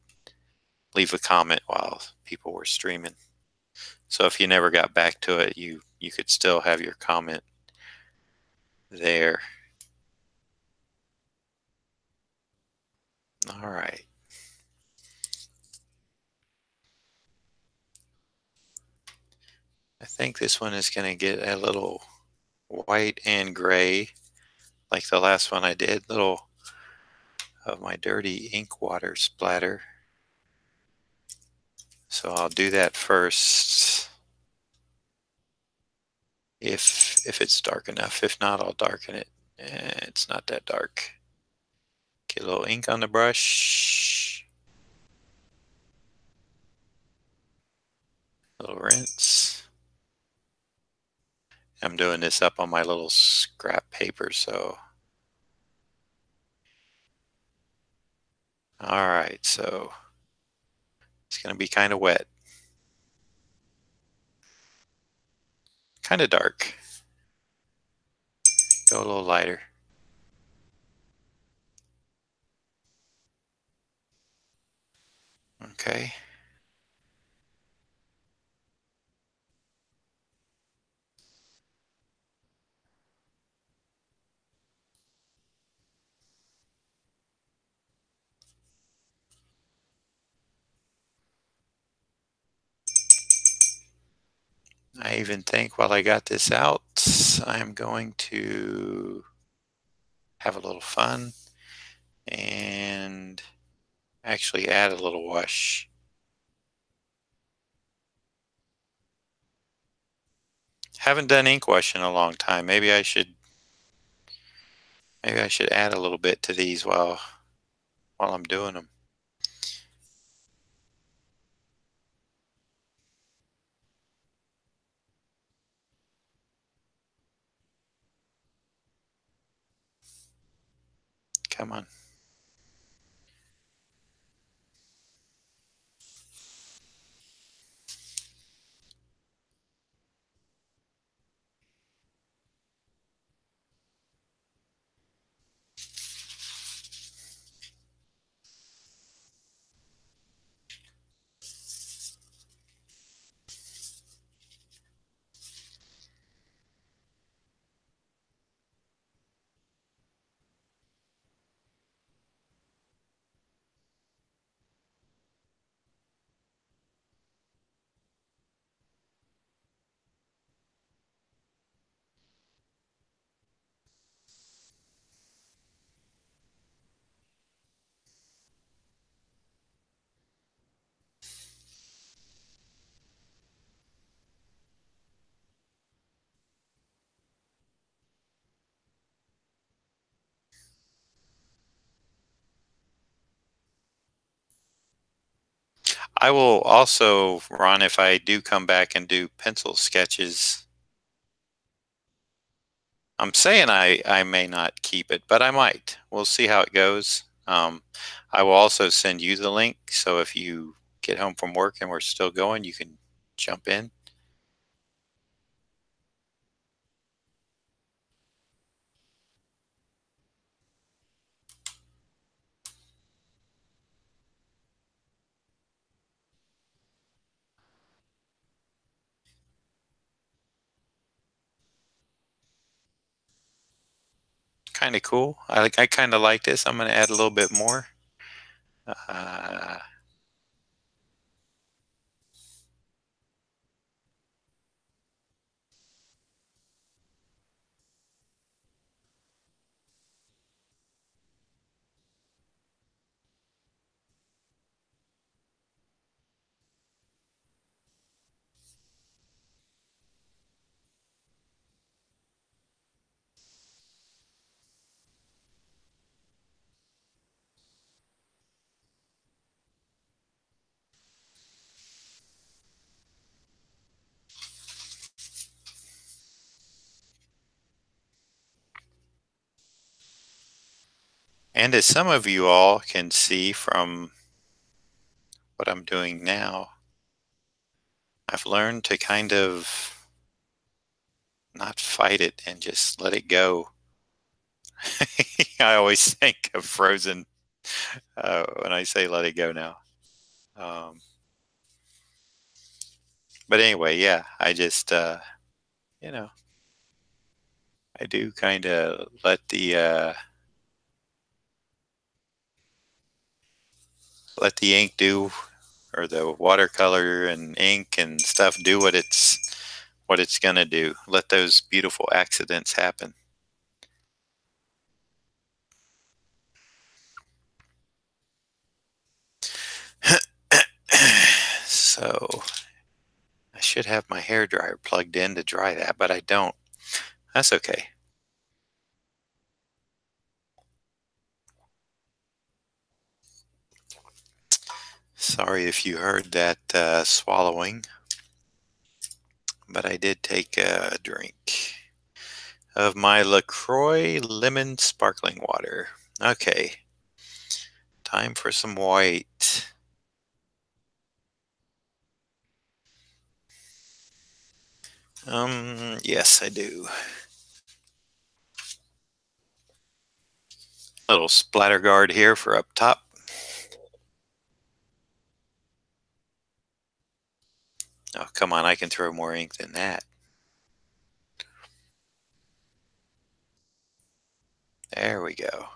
leave a comment while people were streaming. So if you never got back to it, you could still have your comment there. All right. I think this one is going to get a little white and gray like the last one I did. Little of my dirty ink water splatter. So I'll do that first if it's dark enough. If not, I'll darken it. It's not that dark. Get a little ink on the brush. A little rinse. I'm doing this up on my little scrap paper, so. All right, so it's going to be kind of wet. Kind of dark. Go a little lighter. Okay. I even think while I got this out, I'm going to have a little fun and actually add a little wash. Haven't done ink wash in a long time. Maybe I should add a little bit to these while I'm doing them. Come on. I will also, Ron, if I do come back and do pencil sketches, I'm saying I may not keep it, but I might. We'll see how it goes. I will also send you the link, so if you get home from work and we're still going, you can jump in. Kind of cool. I kind of like this. I'm going to add a little bit more. Uh, And as some of you all can see from what I'm doing now, I've learned to kind of not fight it and just let it go. I always think of Frozen when I say let it go now. Um, but anyway, yeah, I just, you know, I do kind of let the ink do, or the watercolor and ink and stuff do what it's gonna do. Let those beautiful accidents happen. So I should have my hair dryer plugged in to dry that, but I don't. That's okay. Sorry if you heard that swallowing, but I did take a drink of my LaCroix lemon sparkling water. Okay, time for some white. Yes, I do. Little splatter guard here for up top. Oh, come on, I can throw more ink than that. There we go.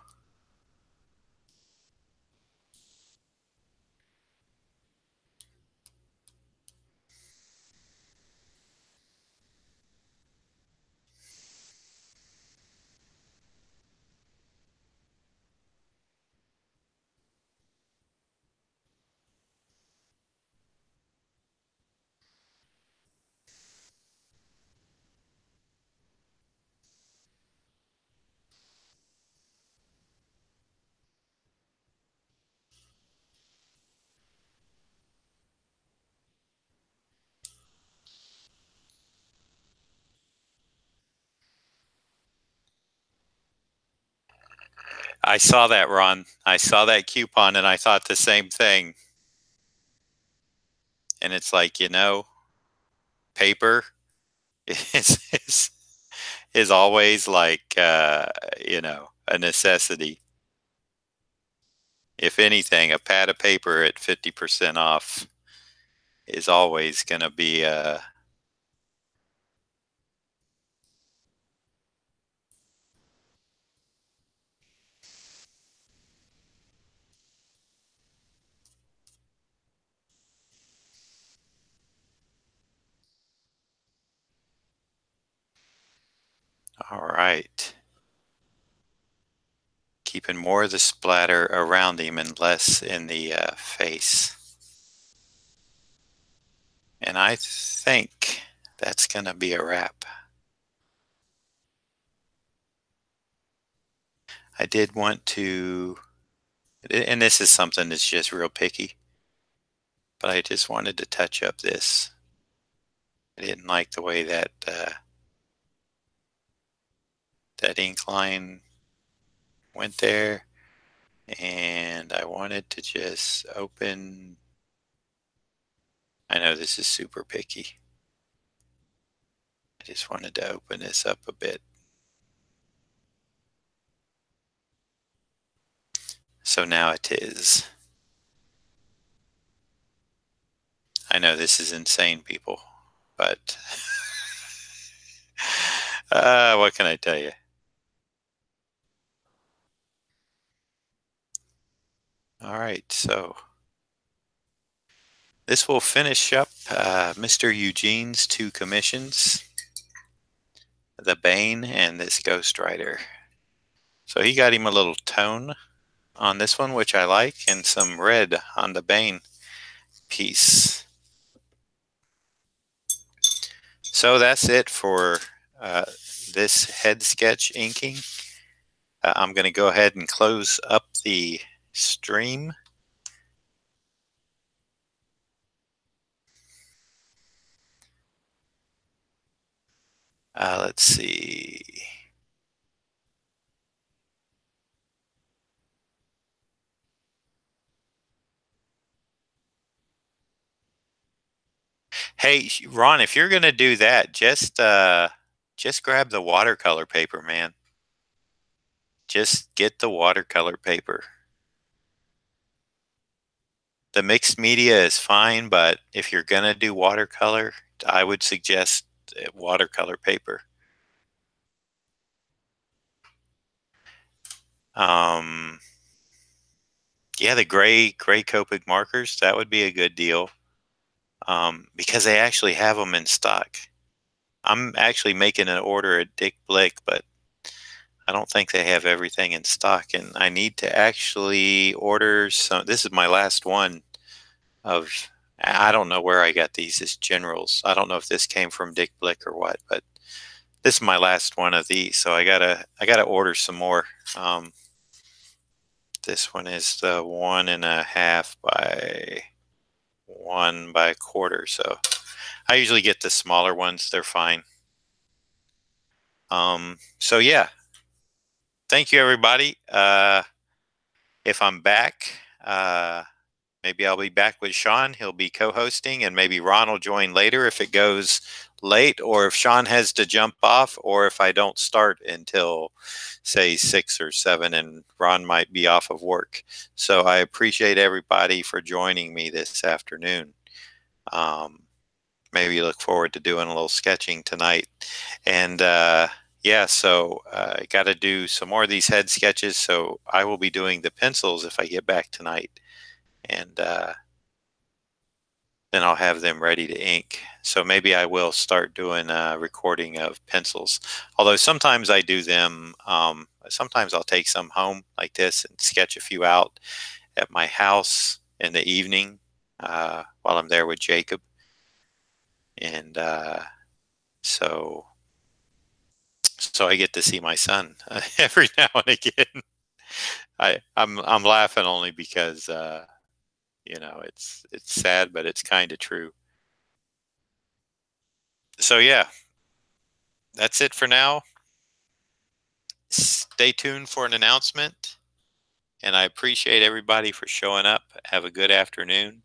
I saw that, Ron. I saw that coupon and I thought the same thing. And it's like, paper is is, is always like a necessity. If anything, a pad of paper at 50% off is always going to be all right. Keeping more of the splatter around him and less in the face. And I think that's going to be a wrap. I did want to, and this is something that's just real picky, but I just wanted to touch up this. I didn't like the way that ink line went there, and I wanted to just open. I know this is super picky. I just wanted to open this up a bit. So now it is. I know this is insane, people, but what can I tell you? All right, so this will finish up Mr. Eugene's two commissions, the Bane and this Ghostrider. So he got him a little tone on this one, which I like, and some red on the Bane piece. So that's it for this head sketch inking. I'm going to go ahead and close up the stream. Let's see. Hey, Ron, if you're gonna do that, just grab the watercolor paper, man. Just get the watercolor paper. The mixed media is fine, but if you're gonna do watercolor, I would suggest watercolor paper. Um, yeah, the gray Copic markers, that would be a good deal. Because they actually have them in stock. I'm actually making an order at Dick Blick, but I don't think they have everything in stock, and I need to actually order some. This is my last one of. I don't know where I got these as generals. I don't know if this came from Dick Blick or what, but this is my last one of these, so I gotta order some more. This one is the 1.5 by 1 by 1/4, so I usually get the smaller ones. They're fine. So yeah, thank you everybody. If I'm back, maybe I'll be back with Sean. He'll be co-hosting, and maybe Ron will join later if it goes late, or if Sean has to jump off, or if I don't start until say 6 or 7, and Ron might be off of work. So I appreciate everybody for joining me this afternoon. Maybe look forward to doing a little sketching tonight. And yeah, so I got to do some more of these head sketches. So I will be doing the pencils if I get back tonight. And then I'll have them ready to ink. So maybe I will start doing a recording of pencils. Although sometimes I do them, sometimes I'll take some home like this and sketch a few out at my house in the evening while I'm there with Jacob. And so I get to see my son every now and again. I'm laughing only because it's sad, but it's kind of true. So yeah, that's it for now. Stay tuned for an announcement, and I appreciate everybody for showing up. Have a good afternoon,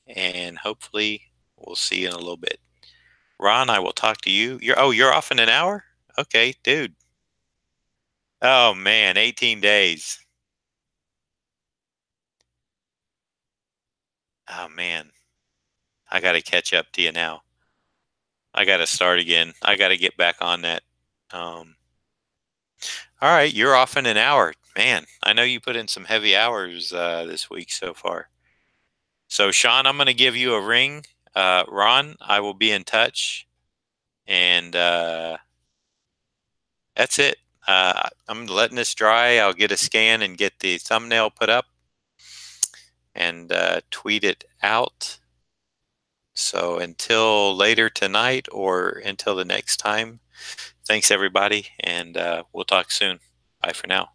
and hopefully we'll see you in a little bit. Ron, I will talk to you. You're off in an hour? Okay, dude. Oh man, 18 days. Oh man, I got to catch up to you now. I got to start again. I got to get back on that. Um, all right, you're off in an hour. Man, I know you put in some heavy hours this week so far. So, Sean, I'm going to give you a ring. Ron, I will be in touch. And that's it. I'm letting this dry. I'll get a scan and get the thumbnail put up and tweet it out. So, until later tonight or until the next time, thanks everybody, and we'll talk soon. Bye for now.